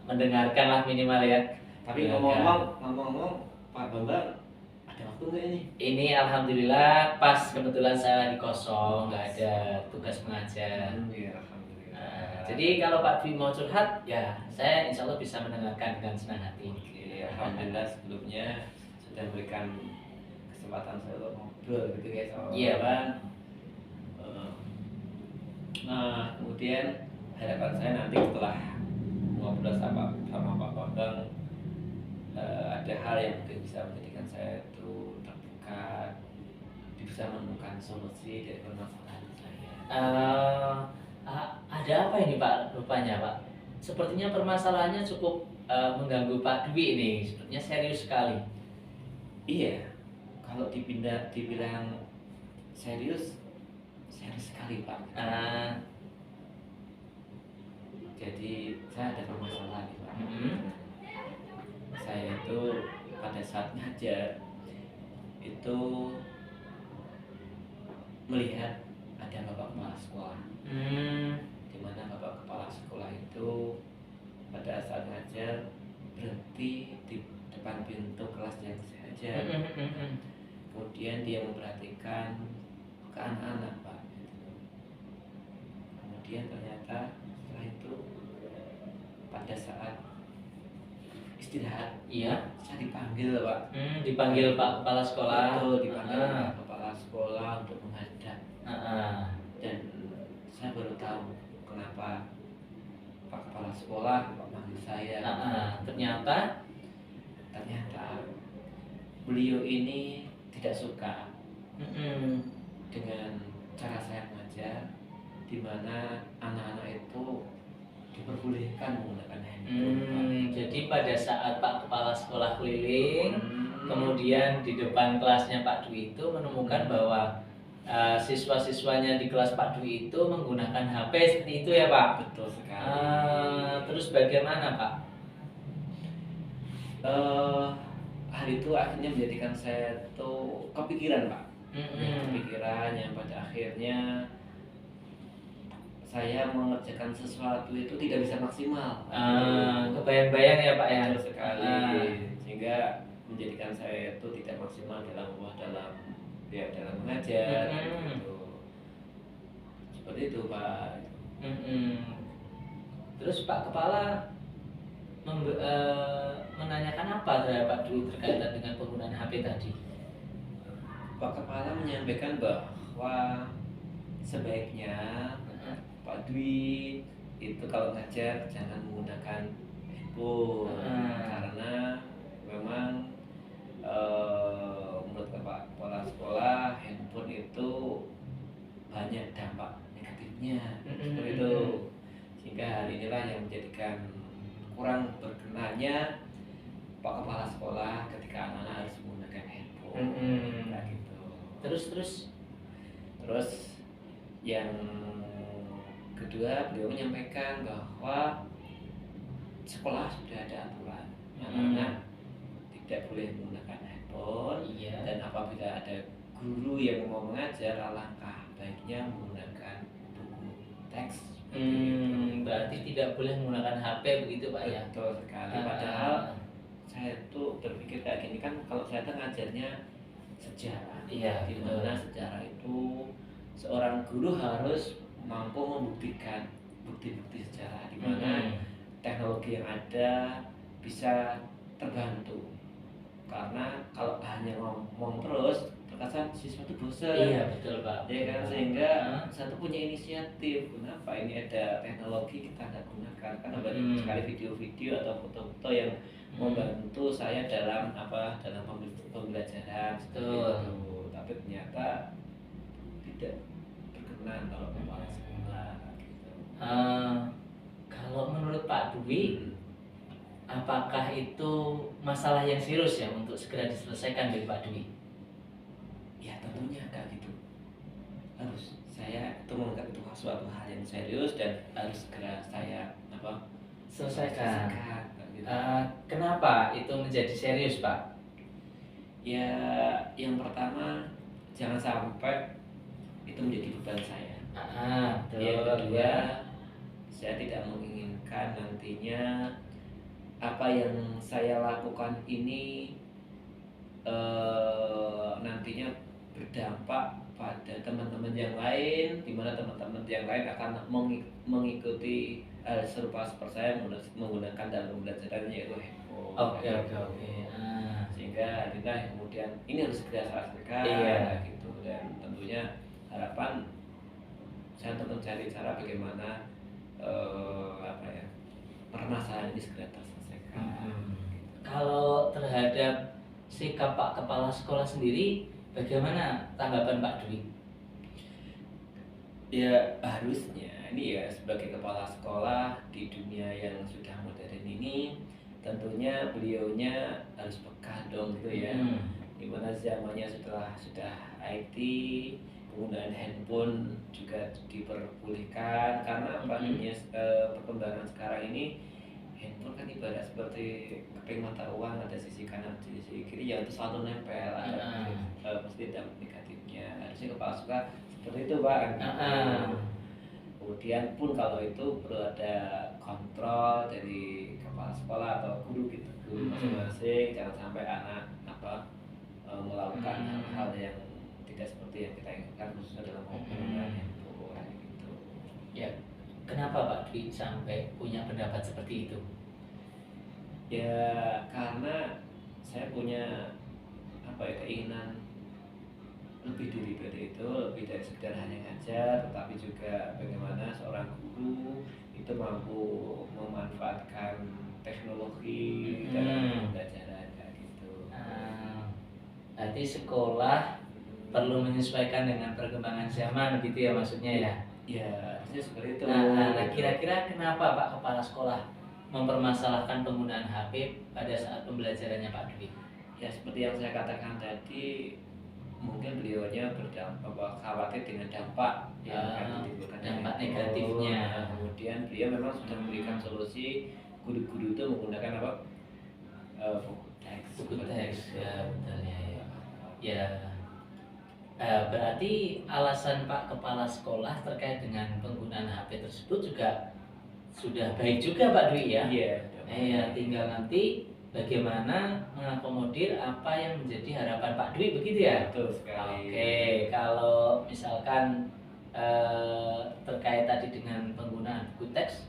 mendengarkan lah minimal ya. Tapi Mendengarkan. ngomong-ngomong Pak Bambang ada waktu nggak ini? Ini alhamdulillah pas kebetulan saya lagi kosong, nggak ada tugas mengajar. Iya alhamdulillah. Nah, jadi kalau Pak Dwi mau curhat, ya saya insya Allah bisa mendengarkan dengan senang hati. Oke, alhamdulillah sebelumnya sudah memberikan kesempatan saya untuk ngobrol gitu guys sama Iya, Bang. Nah, kemudian harapan saya nanti setelah ngobrol sama Pak Bambang ada hal yang mungkin bisa menjadikan saya itu terbuka, bisa menemukan solusi dari permasalahan saya. Ada apa ini Pak rupanya Pak? Sepertinya permasalahannya cukup mengganggu Pak Dwi ini, sepertinya serius sekali. Iya, kalau dibilang serius sekali Pak. Jadi saya ada permasalahan nih Pak. Saya itu pada saat ngajar itu melihat ada bapak kepala sekolah, di mana bapak kepala sekolah itu pada saat ngajar berhenti di depan pintu kelas yang saya ajar. Kemudian dia memperhatikan ke anak-anak Pak. Kemudian ternyata setelah itu pada saat istirahat, Iya. saya dipanggil Pak. Dipanggil Pak Kepala Sekolah. Betul, dipanggil oleh kepala sekolah untuk menghadap. Dan saya baru tahu kenapa Pak Kepala Sekolah memanggil saya. Ternyata beliau ini tidak suka dengan cara saya mengajar, di mana anak-anak itu diperbolehkan menggunakan handphone. Jadi pada saat Pak Kepala Sekolah keliling, kemudian di depan kelasnya Pak Dwi itu menemukan bahwa siswa-siswanya di kelas Pak Dwi itu menggunakan HP seperti itu ya Pak? Betul sekali. Terus bagaimana Pak? Hal itu akhirnya menjadikan saya tuh kepikiran Pak. Kepikiran yang pada akhirnya saya mengerjakan sesuatu itu tidak bisa maksimal. Kebayang-bayang ya Pak ya? Betul sekali. Sehingga menjadikan saya itu tidak maksimal dalam mengajar. Gitu. Seperti itu Pak. Terus Pak Kepala menanyakan apa terhadap Pak Dwi terkaitan dengan penggunaan HP tadi? Pak Kepala menyampaikan bahwa sebaiknya Pak Dwi itu kalau ngajar jangan menggunakan handphone karena memang menurut Pak Kepala Sekolah handphone itu banyak dampak negatifnya seperti itu, sehingga hal inilah yang menjadikan kurang berkenanya Pak Kepala Sekolah ketika anak-anak harus menggunakan handphone. Nah, gitu. Terus yang kedua, beliau menyampaikan bahwa sekolah sudah ada aturan anak-anak tidak boleh menggunakan handphone. Dan apabila ada guru yang mau mengajar, alangkah baiknya menggunakan buku teks. Berarti tidak boleh menggunakan HP begitu Pak ya? Betul sekali. Padahal saya tuh berpikir kayak gini kan, kalau saya tuh ngajarnya sejarah. Iya. Di mana sejarah itu seorang guru harus mampu membuktikan bukti-bukti sejarah, di mana teknologi yang ada bisa terbantu karena kalau hanya ngomong terus terkesan siswa itu bosan. Iya betul Pak. Ya kan, sehingga satu punya inisiatif, kenapa ini ada teknologi kita nggak gunakan, karena banyak sekali video-video atau foto-foto yang membantu saya dalam pembelajaran seperti itu, tapi ternyata tidak berkenan kalau kepala sekolah gitu. Kalau menurut Pak Dwi, apakah itu masalah yang serius ya untuk segera diselesaikan dari Pak Dwi? Ya tentunya Kak gitu. Harus saya itu menganggap itu suatu hal yang serius dan harus segera saya Selesaikan. gitu. Kenapa itu menjadi serius Pak? Ya yang pertama, jangan sampai itu menjadi beban saya. Betul. Yang kedua, saya tidak menginginkan nantinya apa yang saya lakukan ini nantinya berdampak pada teman-teman yang lain, di mana teman-teman yang lain akan mengikuti hal serupa seperti saya menggunakan dalam pembelajaran, yaitu handphone. Oke. Sehingga kita kemudian ini harus segera selesaikan. Iya. Gitu. Dan tentunya harapan saya untuk mencari cara bagaimana permasalahan ini segera terselesaikan. Kalau terhadap sikap Pak Kepala Sekolah sendiri, bagaimana tanggapan Pak Dwi? Ya harusnya ini ya sebagai kepala sekolah di dunia yang sudah modern ini, tentunya beliaunya harus peka dong gitu ya. Dimana zamannya sudah IT, penggunaan handphone juga diperbolehkan, karena dunia perkembangan sekarang ini handphone kan ibarat seperti keping mata uang, ada sisi kanan sisi kiri yang itu selalu nempel, ada positif dan negatifnya. Harusnya kepala sekolah seperti itu Pak. Kemudian pun kalau itu perlu ada kontrol dari kepala sekolah atau guru gitu, guru masing-masing, jangan sampai anak melakukan hal-hal yang tidak seperti yang kita inginkan, khususnya dalam penggunaan handphone gitu. Ya, kenapa Pak Dwi sampai punya pendapat seperti itu? Ya karena saya punya keinginan lebih dari itu, lebih dari sekedar hanya ngajar, tetapi juga bagaimana seorang guru itu mampu memanfaatkan teknologi dalam pembelajaran gitu. Berarti sekolah perlu menyesuaikan dengan perkembangan zaman gitu ya maksudnya ya? Ya, harusnya seperti itu. Nah, kira-kira kenapa Pak Kepala Sekolah mempermasalahkan penggunaan HP pada saat pembelajarannya Pak Dwi? Ya seperti yang saya katakan tadi, mungkin beliaunya khawatir dengan dampak yang akan ditimbulkan dampak negatifnya. Kemudian beliau memang sudah memberikan solusi, guru-guru itu menggunakan buku teks ya betul ya. Berarti alasan Pak Kepala Sekolah terkait dengan penggunaan HP tersebut juga sudah baik juga Pak Dwi ya? Iya. Tinggal nanti bagaimana mengakomodir apa yang menjadi harapan Pak Dwi, begitu ya? Betul sekali. Oke, kalau misalkan terkait tadi dengan penggunaan buku teks,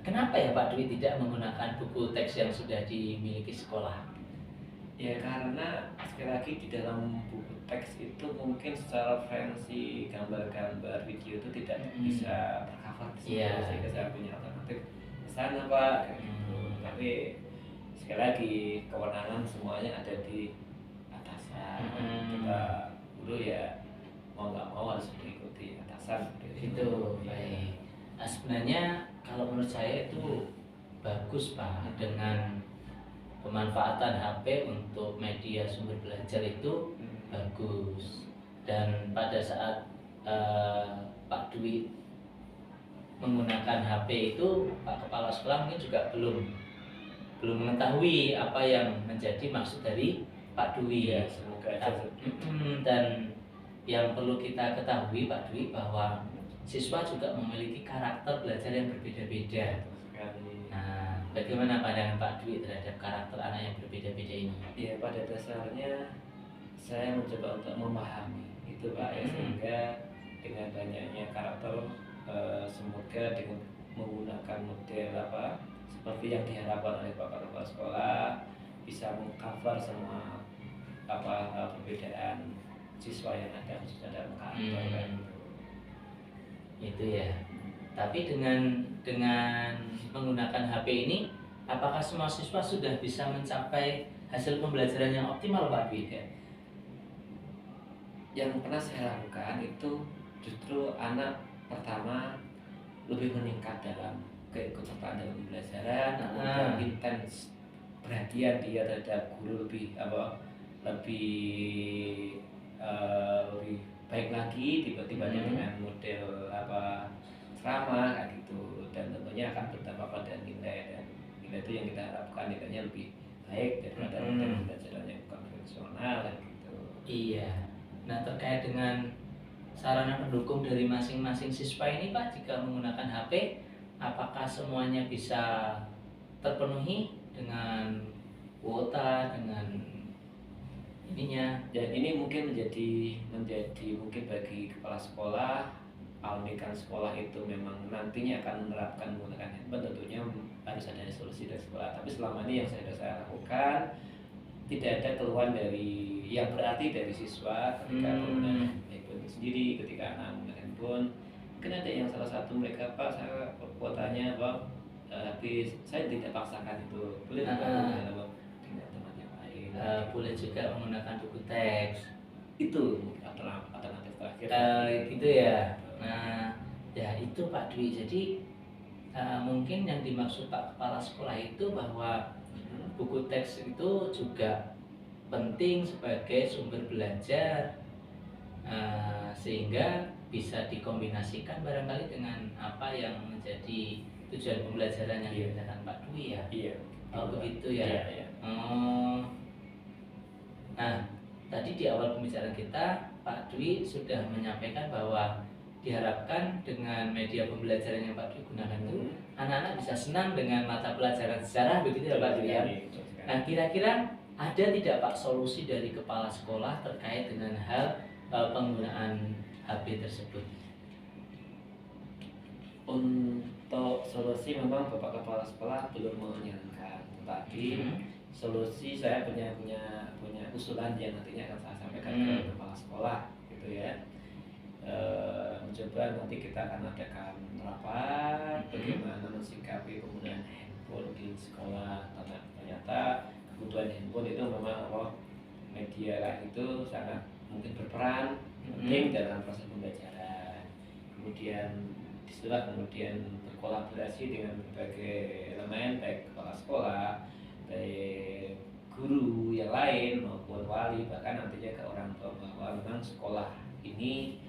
kenapa ya Pak Dwi tidak menggunakan buku teks yang sudah dimiliki sekolah? Ya karena sekali lagi di dalam buku teks itu mungkin secara referensi gambar-gambar video itu tidak bisa tercover di situ, sehingga saya punya alternatif ke sana Pak gitu. Tapi sekali lagi kewenangan semuanya ada di atasan. Kita guru ya mau nggak mau harus mengikuti atasan Itu baik. Nah, sebenarnya kalau menurut saya itu bagus Pak, dengan pemanfaatan HP untuk media sumber belajar itu bagus. Dan pada saat Pak Dwi menggunakan HP itu, Pak Kepala Sekolah mungkin juga belum mengetahui apa yang menjadi maksud dari Pak Dwi. Ya, semoga aja. Dan yang perlu kita ketahui Pak Dwi, bahwa siswa juga memiliki karakter belajar yang berbeda-beda. Nah, bagaimana pandangan Pak Dwi terhadap karakter anak yang berbeda-beda ini? Ya pada dasarnya saya mencoba untuk memahami itu Pak ya, sehingga dengan banyaknya karakter semoga dengan menggunakan model seperti yang diharapkan oleh Bapak Kepala Sekolah, bisa mengcover semua perbedaan siswa yang ada khususnya dalam kantor kan. Itu ya. Tapi dengan menggunakan HP ini, apakah semua siswa sudah bisa mencapai hasil pembelajaran yang optimal, Pak Dwi? Yang pernah saya lakukan itu justru anak pertama lebih meningkat dalam keikutsertaan dalam pembelajaran, kemudian intens perhatian dia terhadap guru lebih baik lagi dibanding dengan model ceramah kayak gitu, dan tentunya akan berdampak pada nilai, dan nilai itu yang kita harapkan nilainya lebih baik daripada model pembelajaran yang konvensional kayak gitu. Iya. Nah, terkait dengan sarana pendukung dari masing-masing siswa ini, Pak, jika menggunakan HP, apakah semuanya bisa terpenuhi dengan kuota, dengan ininya? Dan ini mungkin menjadi mungkin bagi kepala sekolah, almikan sekolah itu memang nantinya akan menerapkan menggunakan handphone, tentunya harus ada solusi dari sekolah. Tapi selama ini yang saya lakukan, tidak ada keluhan dari yang berarti dari siswa ketika menggunakan handphone itu sendiri. Ketika anak menggunakan handphone, mungkin ada yang salah satu mereka, Pak, saya kuotanya habis, saya tidak paksakan itu, boleh dengan teman yang lain. Boleh juga menggunakan buku teks. Itu alternatif terakhir. Gitu ya. Nah, ya itu Pak Dwi. Jadi mungkin yang dimaksud Pak Kepala Sekolah itu bahwa buku teks itu juga penting sebagai sumber belajar, sehingga bisa dikombinasikan barangkali dengan apa yang menjadi tujuan pembelajaran yang dikatakan Pak Dwi ya. Iya. Oh begitu ya. Iya. Nah, tadi di awal pembicaraan kita Pak Dwi sudah menyampaikan bahwa diharapkan dengan media pembelajaran yang Pak Dwi gunakan itu anak-anak bisa senang dengan mata pelajaran sejarah, begitu ya Pak Dwi ya. Nah, kira-kira ada tidak Pak solusi dari kepala sekolah terkait dengan hal penggunaan HP tersebut? Untuk solusi memang Bapak Kepala Sekolah belum menyarankan, tapi solusi saya punya usulan yang nantinya akan saya sampaikan ke kepala sekolah gitu ya. Mencoba nanti kita akan adakan rapat bagaimana mensikapi penggunaan handphone di sekolah. Ternyata kebutuhan handphone itu memang media lah itu sangat mungkin berperan penting dalam proses pembelajaran. Kemudian disitulah kemudian berkolaborasi dengan berbagai elemen, baik kepala sekolah, baik guru yang lain maupun wali, bahkan nantinya ke orang tua, bahwa memang sekolah ini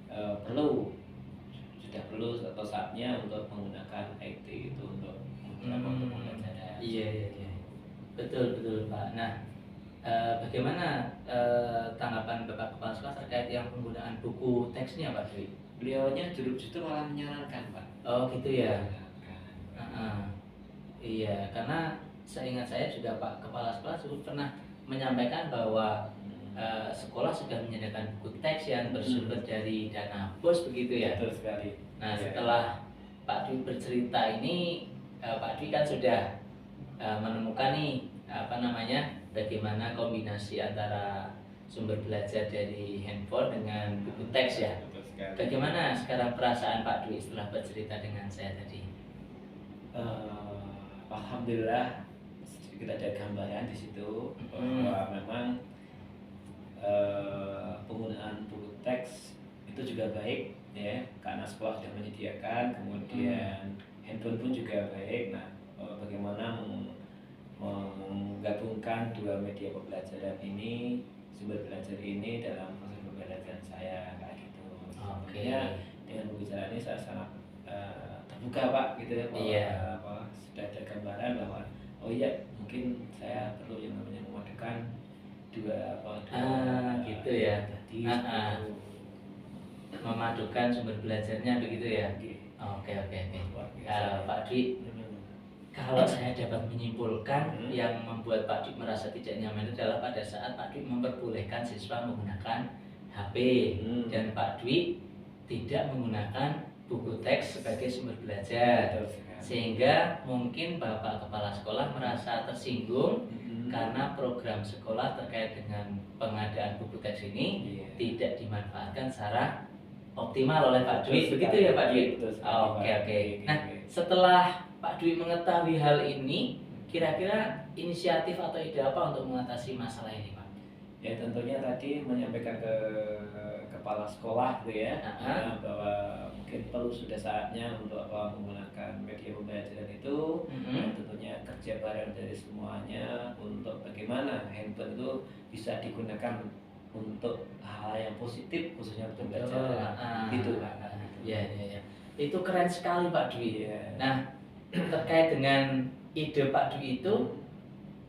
sudah perlu atau saatnya untuk menggunakan IT itu untuk pembelajaran. Iya. Betul Pak. Nah, bagaimana tanggapan Bapak Kepala Sekolah terkait yang penggunaan buku teksnya Pak Dwi? Beliaunya justru malah menyarankan, Pak. Oh gitu ya. Iya, karena seingat saya juga Pak Kepala Sekolah juga pernah menyampaikan bahwa sekolah sudah menyediakan buku teks yang bersumber dari dana BOS, begitu ya. Betul sekali. Nah, setelah Pak Dwi bercerita ini, Pak Dwi kan sudah menemukan nih bagaimana kombinasi antara sumber belajar dari handphone dengan buku teks ya. Bagaimana sekarang perasaan Pak Dwi setelah bercerita dengan saya tadi? Alhamdulillah sedikit ada gambaran di situ bahwa memang penggunaan buku teks itu juga baik ya, karena sekolah sudah menyediakan, kemudian handphone pun juga baik. Nah, bagaimana menggabungkan dua media pembelajaran ini, sumber belajar ini dalam proses pembelajaran saya kayak gitu. Makanya dengan pembicaraan ini saya sangat terbuka Pak gitu ya, bahwa sudah ada gambaran bahwa mungkin saya perlu yang namanya memadukan dua gitu ya. Memadukan sumber belajarnya begitu ya. Oke. Pak Dwi, kalau saya dapat menyimpulkan yang membuat Pak Dwi merasa tidak nyaman adalah pada saat Pak Dwi memperbolehkan siswa menggunakan HP dan Pak Dwi tidak menggunakan buku teks sebagai sumber belajar. Sehingga mungkin Bapak Kepala Sekolah merasa tersinggung karena program sekolah terkait dengan pengadaan buku teks ini Iya. tidak dimanfaatkan secara optimal oleh Pak Dwi. Betul Begitu sekali. ya Pak Dwi? Betul sekali, Oke, Pak. oke. Oke, Nah, oke. setelah Pak Dwi mengetahui hal ini, kira-kira inisiatif atau ide apa untuk mengatasi masalah ini, Pak? Ya tentunya tadi menyampaikan ke kepala sekolah gitu ya, bahwa mungkin perlu sudah saatnya untuk menggunakan media pembelajaran itu. Dan tentunya kerja bareng dari semuanya untuk bagaimana handphone itu bisa digunakan untuk hal yang positif, khususnya untuk pembelajaran. Gitu Pak. Ya, ya, ya. Itu keren sekali Pak Dwi. Iya. Nah, terkait dengan ide Pak Dwi itu,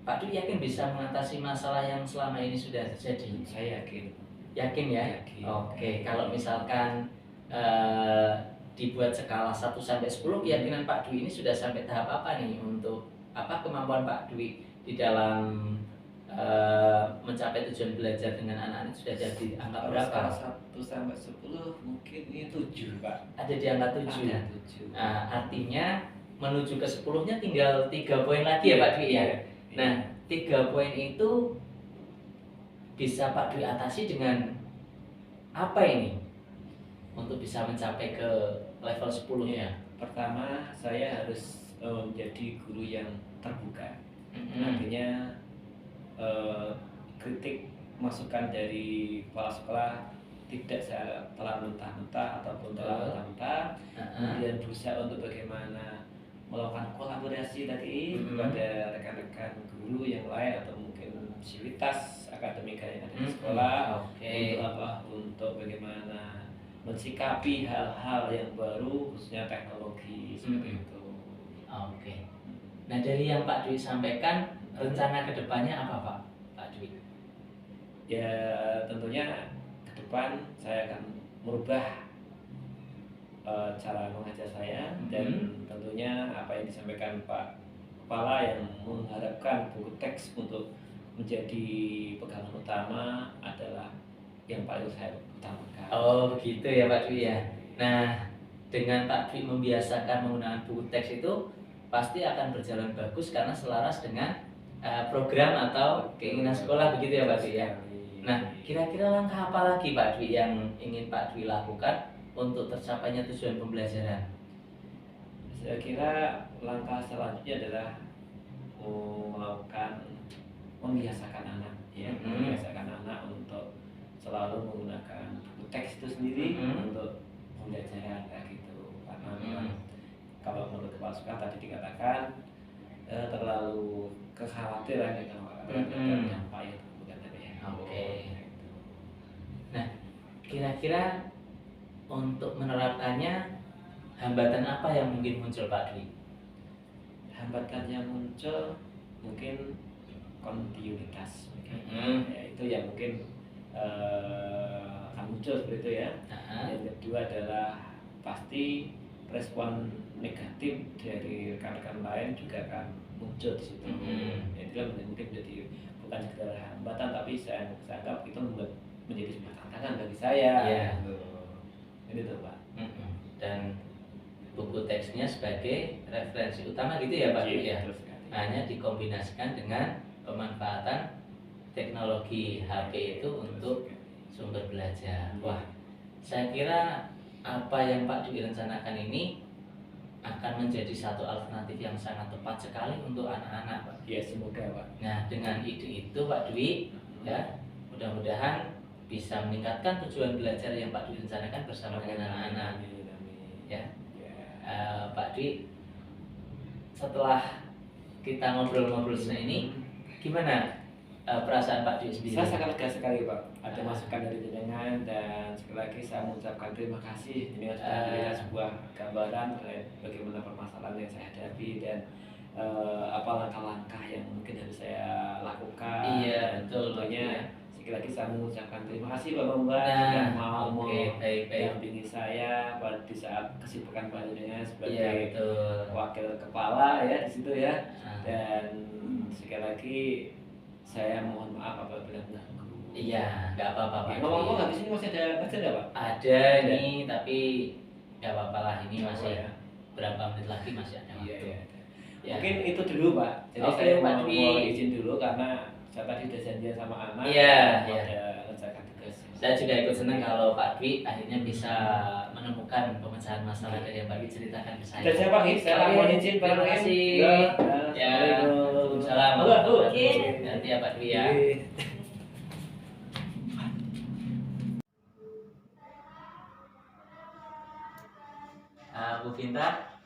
Pak Dwi yakin bisa mengatasi masalah yang selama ini sudah terjadi? Saya yakin. Yakin ya? Yakin. Oke, kalau misalkan dibuat skala 1 sampai 10, keyakinan Pak Dwi ini sudah sampai tahap apa nih untuk apa kemampuan Pak Dwi di dalam mencapai tujuan belajar dengan anak-anak sudah jadi angka berapa? 1 sampai 10 mungkin ini 7 Pak. Ada di angka 7. Ada 7. Nah, artinya menuju ke 10-nya tinggal 3 poin lagi ya Pak Dwi ya. Nah, 3 poin itu bisa Pak Dwi atasi dengan apa ini untuk bisa mencapai ke level 10-nya? Pertama, saya harus menjadi guru yang terbuka. Artinya kritik masukan dari kepala sekolah tidak saya telan mentah-mentah ataupun telan mentah-mentah. Kemudian berusaha untuk bagaimana melakukan kolaborasi tadi kepada rekan-rekan guru yang lain atau mungkin sivitas akademika yang ada di sekolah. Untuk apa? Untuk bagaimana mensikapi hal-hal yang baru khususnya teknologi seperti itu. Oke. Nah, dari yang Pak Dwi sampaikan, rencana kedepannya apa Pak Dwi? Ya tentunya ke depan saya akan merubah cara mengajar saya dan tentunya apa yang disampaikan Pak Kepala yang mengharapkan buku teks untuk menjadi pegangan utama adalah yang paling saya utamakan. Oh gitu ya Pak Dwi ya. Nah, dengan Pak Dwi membiasakan menggunakan buku teks itu pasti akan berjalan bagus karena selaras dengan program atau keinginan sekolah, begitu ya Pak Dwi ya. Nah, kira-kira langkah apa lagi Pak Dwi yang ingin Pak Dwi lakukan untuk tercapainya tujuan pembelajaran? Saya kira langkah selanjutnya adalah melakukan membiasakan anak, ya, membiasakan anak untuk selalu menggunakan buku teks itu sendiri untuk pembelajaran kayak gitu. Karena kalau menurut kepala sekolah tadi dikatakan terlalu kekhawatiran dengan dampak yang bukan tadi ya. Oke. Nah, kira-kira untuk menerapkannya hambatan apa yang mungkin muncul Pak Dwi? Hambatan yang muncul mungkin kontinuitas, ya, itu yang mungkin akan muncul seperti itu ya. Yang kedua adalah pasti respon negatif dari rekan-rekan lain juga akan muncul di situ. Itu mungkin jadi bukan sekedar hambatan, tapi saya anggap itu menjadi sebuah tantangan bagi saya. Ini tuh Pak. Dan buku teksnya sebagai referensi utama gitu ya Pak Dwi ya. Hanya dikombinasikan dengan pemanfaatan teknologi HP itu untuk sumber belajar. Wah, saya kira apa yang Pak Dwi rencanakan ini akan menjadi satu alternatif yang sangat tepat sekali untuk anak-anak Pak. Ya semoga Pak. Nah dengan ide itu Pak Dwi ya, mudah-mudahan bisa meningkatkan tujuan belajar yang Pak Dwi rencanakan bersama dengan anak-anak. Ya, Pak Dwi, setelah kita ngobrol-ngobrol ini, gimana perasaan Pak Dwi sendiri? Saya sangat lega sekali Pak. Ada masukan dari jenengan dan sekali lagi saya mengucapkan terima kasih. Ini sudah memberikan sebuah gambaran bagaimana permasalahan yang saya hadapi dan apa langkah-langkah yang mungkin harus saya lakukan. Iya, betul. Tentunya sekali lagi saya mengucapkan terima kasih Bapak-Bapak sudah mau mendampingi saya di saat kesibukan Pak jenengan sebagai wakil kepala ya di situ ya. Dan sekali lagi saya mohon maaf apabila mengganggu. Iya, nggak apa-apa Pak. Ngomong-ngomong habis ini masih ada nggak Pak? Ada nih, tapi nggak apa-apa lah, ini masih berapa menit lagi masih ada Iya, waktu. iya. Ya. Mungkin itu dulu Pak. Jadi Oke, saya Pak mau Dwi. izin dulu karena saya tadi udah janjian sama anak. Iya, mau iya. ada kerjakan tugas. Saya juga ikut senang kalau Pak Dwi akhirnya bisa menemukan pemecahan masalah dari yang Pak Dwi ceritakan ke saya. Dan saya pagi, saya Oke, mohon izin Pak. terima kasih. Ya, Waalaikumsalam. Oke. Nanti ya Pak Dwi ya. Bu Vinta,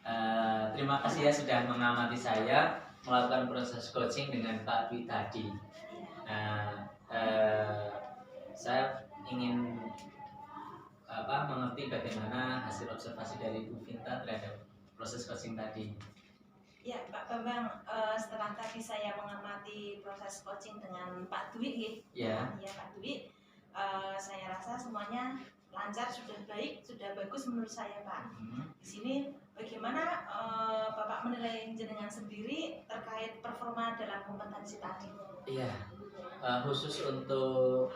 terima kasih ya sudah mengamati saya melakukan proses coaching dengan Pak Dwi tadi. Nah, saya ingin mengerti bagaimana hasil observasi dari Bu Vinta terhadap proses coaching tadi. Ya, Pak Bambang, setelah tadi saya mengamati proses coaching dengan Pak Dwi, Ya. ya Pak Dwi, saya rasa semuanya lancar, sudah baik, sudah bagus menurut saya Pak. Di sini bagaimana Bapak menilai jenengan sendiri terkait performa dalam kompetensi tadi? Iya, khusus untuk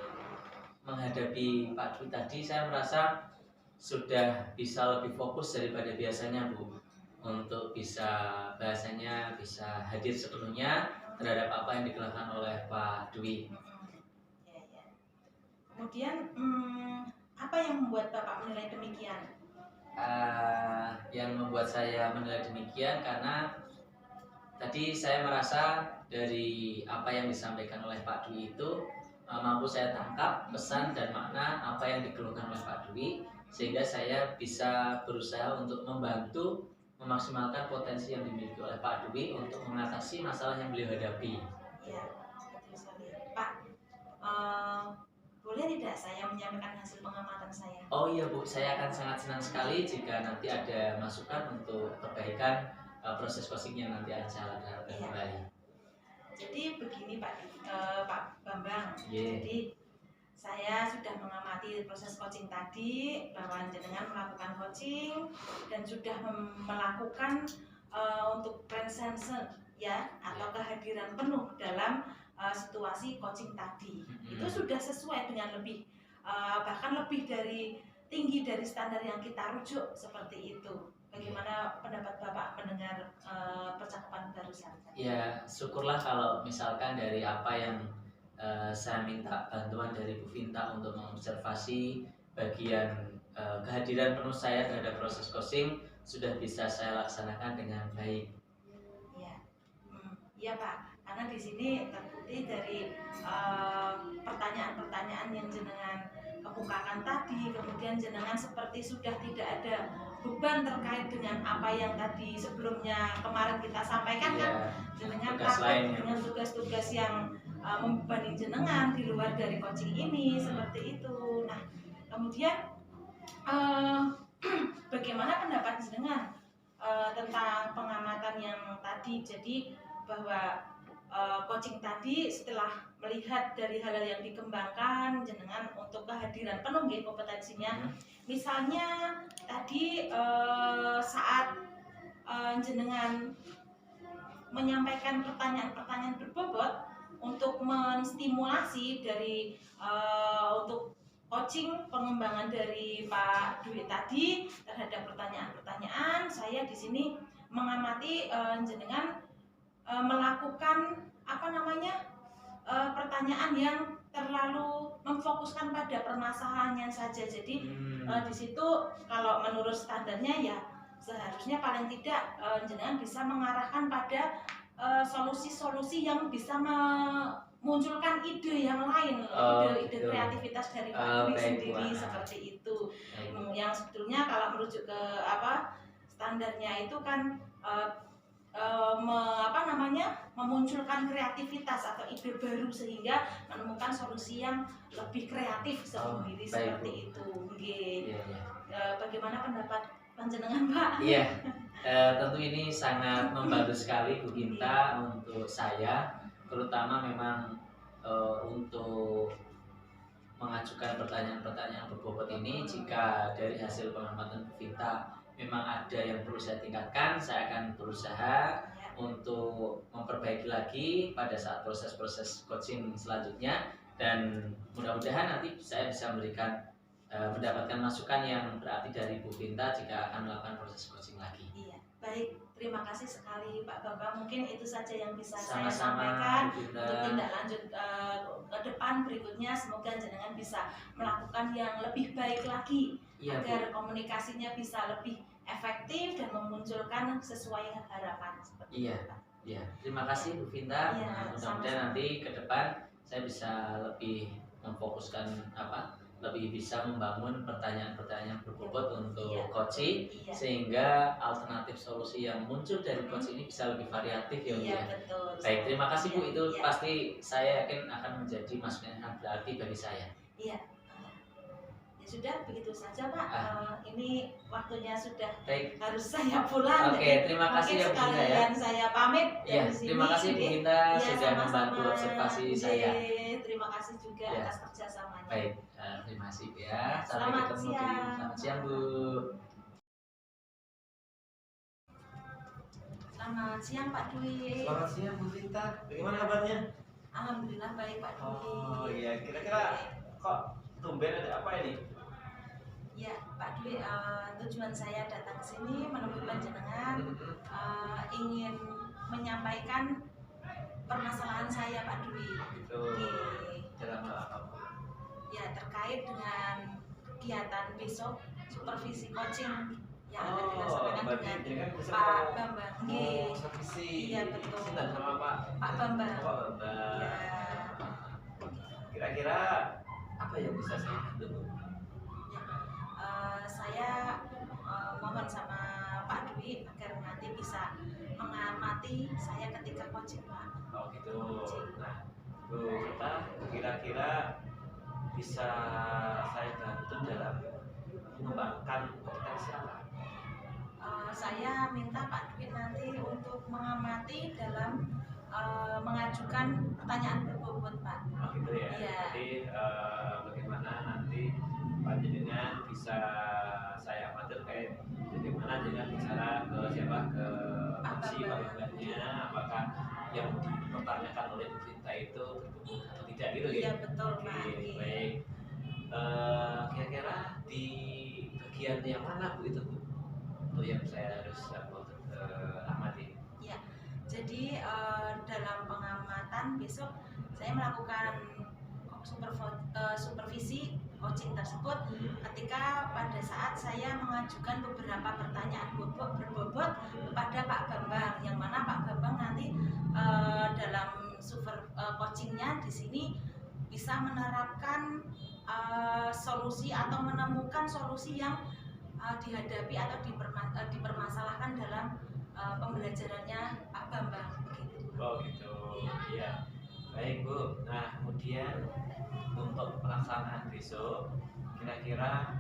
menghadapi Pak Dwi tadi, saya merasa sudah bisa lebih fokus daripada biasanya Bu, untuk bisa bahasanya bisa hadir sepenuhnya terhadap apa yang dilakukan oleh Pak Dwi. Ya, ya. Kemudian apa yang membuat Bapak menilai demikian? Yang membuat saya menilai demikian karena tadi saya merasa dari apa yang disampaikan oleh Pak Dwi itu mampu saya tangkap pesan dan makna apa yang dikeluhkan oleh Pak Dwi, sehingga saya bisa berusaha untuk membantu memaksimalkan potensi yang dimiliki oleh Pak Dwi untuk mengatasi masalah yang beliau hadapi. Ya, betul sekali. Pak, boleh tidak saya menyampaikan hasil pengamatan saya? Oh iya Bu, saya akan sangat senang sekali jika nanti ada masukan untuk perbaikan proses coaching yang nanti akan saya lakukan kembali. Jadi begini Pak Bambang, Yeah. jadi saya sudah mengamati proses coaching tadi, bahwa jenengan melakukan coaching dan sudah melakukan untuk presence ya atau kehadiran penuh dalam situasi coaching tadi. Itu sudah sesuai dengan lebih bahkan lebih dari tinggi dari standar yang kita rujuk seperti itu. Bagaimana pendapat Bapak mendengar percakapan barusan? Ya, syukurlah kalau misalkan dari apa yang saya minta bantuan dari Bu Vinta untuk mengobservasi bagian kehadiran penuh saya terhadap proses coaching sudah bisa saya laksanakan dengan baik. Ya, iya Pak. Karena di sini terbukti dari pertanyaan-pertanyaan yang jenengan kemukakan tadi, kemudian jenengan seperti sudah tidak ada beban terkait dengan apa yang tadi sebelumnya kemarin kita sampaikan kan, jenengan takut dengan tugas-tugas yang membebani jenengan di luar dari coaching ini seperti itu. Nah, kemudian bagaimana pendapat jenengan tentang pengamatan yang tadi? Jadi bahwa coaching tadi setelah melihat dari hal-hal yang dikembangkan jenengan untuk kehadiran penuh kompetensinya, misalnya tadi saat jenengan menyampaikan pertanyaan-pertanyaan berbobot untuk menstimulasi dari untuk coaching pengembangan dari Pak Dwi tadi terhadap pertanyaan-pertanyaan, saya di sini mengamati jenengan melakukan pertanyaan yang terlalu memfokuskan pada permasalahannya saja. Jadi di situ kalau menurut standarnya ya seharusnya paling tidak jenengan bisa mengarahkan pada solusi-solusi yang bisa memunculkan ide yang lain, ide kreativitas dari Pak Dwi sendiri seperti itu. Yang sebetulnya kalau merujuk ke standarnya itu kan memunculkan kreativitas atau ide baru sehingga menemukan solusi yang lebih kreatif sendiri seperti itu. Bagaimana pendapat panjenengan Pak? Iya, tentu ini sangat membantu sekali Bu Ginta untuk saya, terutama memang untuk mengajukan pertanyaan-pertanyaan berbobot ini. Jika dari hasil pengamatan Bu Ginta memang ada yang perlu saya tingkatkan, saya akan berusaha untuk memperbaiki lagi pada saat proses-proses coaching selanjutnya, dan mudah-mudahan nanti saya bisa mendapatkan masukan yang berarti dari Bu Ginta jika akan melakukan proses coaching lagi. Iya, Baik, terima kasih sekali Pak Bambang. Mungkin itu saja yang bisa saya Sama-sama, sampaikan. Bu Vinta. Untuk tindak lanjut ke depan berikutnya, semoga jenengan bisa melakukan yang lebih baik lagi, Iya, Bu. agar komunikasinya bisa lebih efektif dan memunculkan sesuai harapan seperti Iya. itu, Pak. Ya, terima kasih Bu Vinta. Iya, Nah, mudah-mudahan sama-sama. nanti ke depan saya bisa lebih memfokuskan lebih bisa membangun pertanyaan-pertanyaan berbobot untuk Iya. coaching, Iya. sehingga alternatif solusi yang muncul dari coaching ini bisa lebih variatif ya Bu Iya, ya. betul. Baik, terima kasih Bu. Iya, Itu iya. pasti saya yakin akan menjadi masukan yang sangat berarti bagi saya. Iya. Ya sudah, begitu saja Pak. Ah. Ini waktunya sudah Baik. harus saya pulang. Oke, jadi terima kasih mungkin ya Bu Vinta ya. sekalian saya pamit Ya, dari sini. terima kasih Bu Nggih. Vinta Ya, sudah sama-sama. membantu observasi Nggih, saya. terima kasih juga Ya. atas kerjasamanya. Baik, terima kasih Bu ya. Sampai Selamat ketemu di siang. selamat siang Bu. Selamat siang Pak Dwi. Selamat siang Bu Vinta, bagaimana kabarnya? Alhamdulillah baik Pak Dwi. Oh iya, kira-kira kok tumben ada apa ini? Ya Pak Dwi, tujuan saya datang ke sini menemui panjenengan ingin menyampaikan permasalahan saya Pak Dwi. Itu Oke. dalam hal apa Bu? Ya terkait dengan kegiatan besok supervisi coaching yang akan dilaksanakan berarti dengan ini kan bisa Pak Bambang. mau Nggih. supervisi. Iya, betul. Sinten sama Pak Pak Bambang. Pak Bambang. Ya. Kira-kira apa yang bisa saya bantu Bu? Ya, saya mohon sama Pak Dwi agar nanti bisa mengamati saya ketika coaching Pak. Oh gitu. Nah, Bu Vinta, kira-kira bisa saya bantu dalam mengembangkan kompetensi apa? Saya minta Pak Dwi nanti untuk mengamati dalam mengajukan pertanyaan berbobot Pak. Oh gitu ya. Iya. Jadi bagaimana nanti panjenengan bisa saya amati terkait bagaimana dengan bicara ke siapa, ke Pak si Bambang. pabrik apakah yang dipertanyakan oleh Bu Vinta itu berbobot atau tidak gitu ya? Iya betul Pak. Oke, Iya. baik. Kira-kira di bagian yang mana Bu itu Bu? Untuk yang saya harus amati. Jadi dalam pengamatan besok saya melakukan supervisi coaching tersebut ketika pada saat saya mengajukan beberapa pertanyaan berbobot kepada Pak Bambang, yang mana Pak Bambang nanti dalam coachingnya di sini bisa menerapkan solusi atau menemukan solusi yang dihadapi atau dipermasalahkan dalam pembelajarannya Pak Bambang begitu. Oh gitu, iya. Baik Bu. Nah kemudian untuk pelaksanaan besok, kira-kira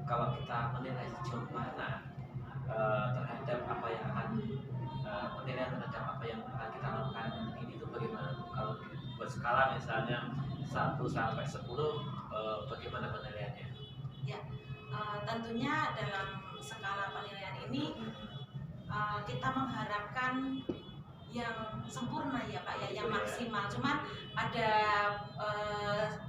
kalau kita menilai sejauh mana terhadap apa yang akan penilaian terhadap apa yang akan kita lakukan ini itu bagaimana Bu? Kalau buat skala misalnya 1 sampai 10, bagaimana penilaiannya? Tentunya dalam skala penilaian ini kita mengharapkan yang sempurna ya Pak ya, yang maksimal. Cuman pada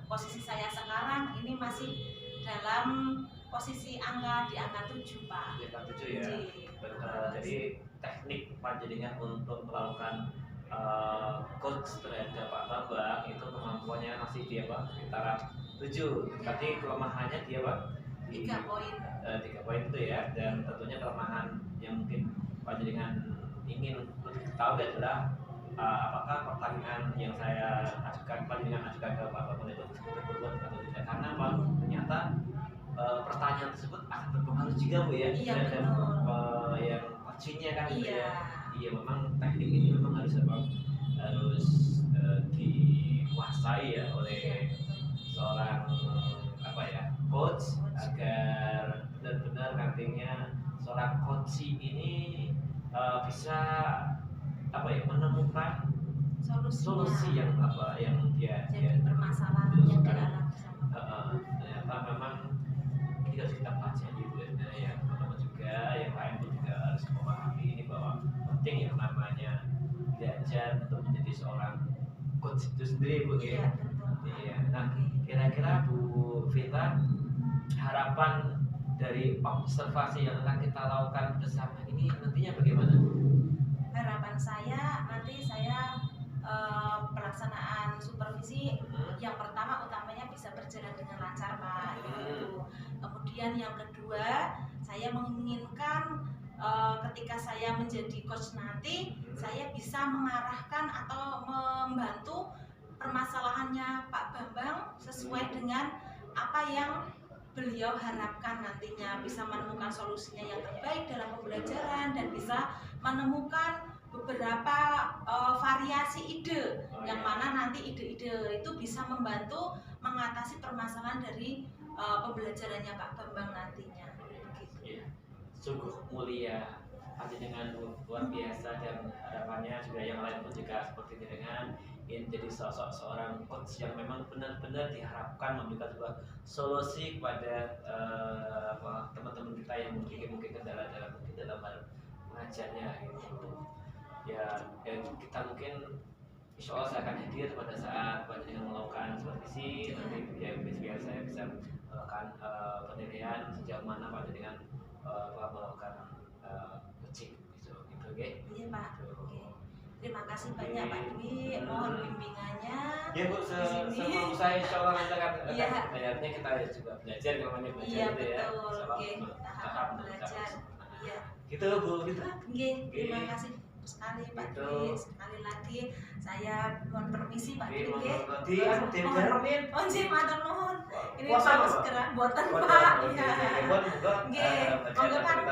posisi saya sekarang ini masih dalam posisi di angka 7 Pak. Di angka 7 ya. Jadi, Jadi teknik panjenengan untuk melakukan coach terhadap Pak Bambang itu kemampuannya masih dia Pak di taraf 7. Tapi kelemahannya dia Pak di 3 poin. 3 poin itu ya. Dan tentunya kelemahan yang mungkin panjenengan ingin lebih tahu adalah apakah pertanyaan yang saya ajukan panjenengan ajukan ke Pak Bambang itu berbobot atau tidak, karena Pak ternyata pertanyaan tersebut akan berpengaruh juga Bu ya. Iya, Dan betul. yang coachingnya kan gitu Iya. ya. Iya memang teknik ini memang harus dikuasai ya oleh Iya, betul. seorang coach agar benar-benar nantinya seorang coach ini bisa menemukan solusi yang dia jadi permasalahan yang dialami sama ternyata memang ini harus kita pelajari Bu ya, teman-teman juga yang lain pun juga harus memahami ini bahwa penting yang namanya belajar untuk menjadi seorang coach itu sendiri Bu ya. Iya, betul. Iya. Nah, kira-kira Bu Vinta harapan dari observasi yang akan kita lakukan bersama ini nantinya bagaimana? Harapan saya nanti saya pelaksanaan supervisi yang pertama utamanya bisa berjalan dengan lancar Pak. Gitu. Kemudian yang kedua saya menginginkan ketika saya menjadi coach nanti saya bisa mengarahkan atau membantu permasalahannya Pak Bambang sesuai dengan apa yang beliau harapkan nantinya, bisa menemukan solusinya yang terbaik dalam pembelajaran dan bisa menemukan beberapa variasi ide yang mana nanti ide-ide itu bisa membantu mengatasi permasalahan dari pembelajarannya Pak Bambang nantinya. Ya, sungguh mulia dengan luar biasa, dan harapannya juga yang lain pun juga seperti dengan ingin jadi sosok seorang coach yang memang benar-benar diharapkan memberikan sebuah solusi kepada teman-teman kita yang mungkin kendala dalam hal mengajarnya gitu. Ya, dan kita mungkin insya Allah saya akan hadir pada saat dengan melakukan supervisi, nanti biar saya bisa melakukan penilaian sejauh mana pada dengan melakukan coaching gitu, oke? Iya Pak. Oke. Terima kasih banyak Pak Dwi, mohon bimbingannya. Ya Bu, sebelum saya insya Allah nanti akan bayarnya kita juga belajar namanya belajar iya, itu ya. Betul. Oke, tahap belajar. Iya. Gitu Bu, gitu. Oke, terima kasih sekali Pak Dwi. Sekali lagi saya mohon permisi Pak Dwi. Mohon matur nuwun. Ini Pak segera buatan Pak. Iya. Monggo Pak.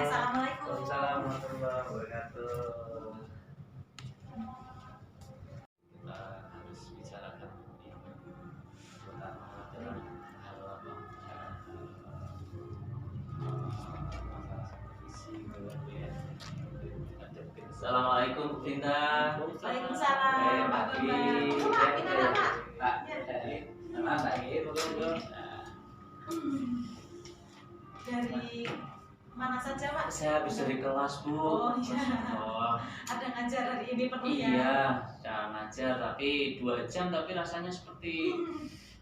Assalamualaikum. Waalaikumsalam warahmatullahi wabarakatuh. Kita harus bicarakan yang pertama adalah hal apa? Assalamualaikum Bu Vinta. Waalaikumsalam Pak Bambang. Pak, ini ada Pak. Pak, dari mana saja Pak? saya habis dari kelas Bu. Oh iya. Oh, Ada ngajar hari ini penuh ya? iya, saya ngajar tapi 2 jam tapi rasanya seperti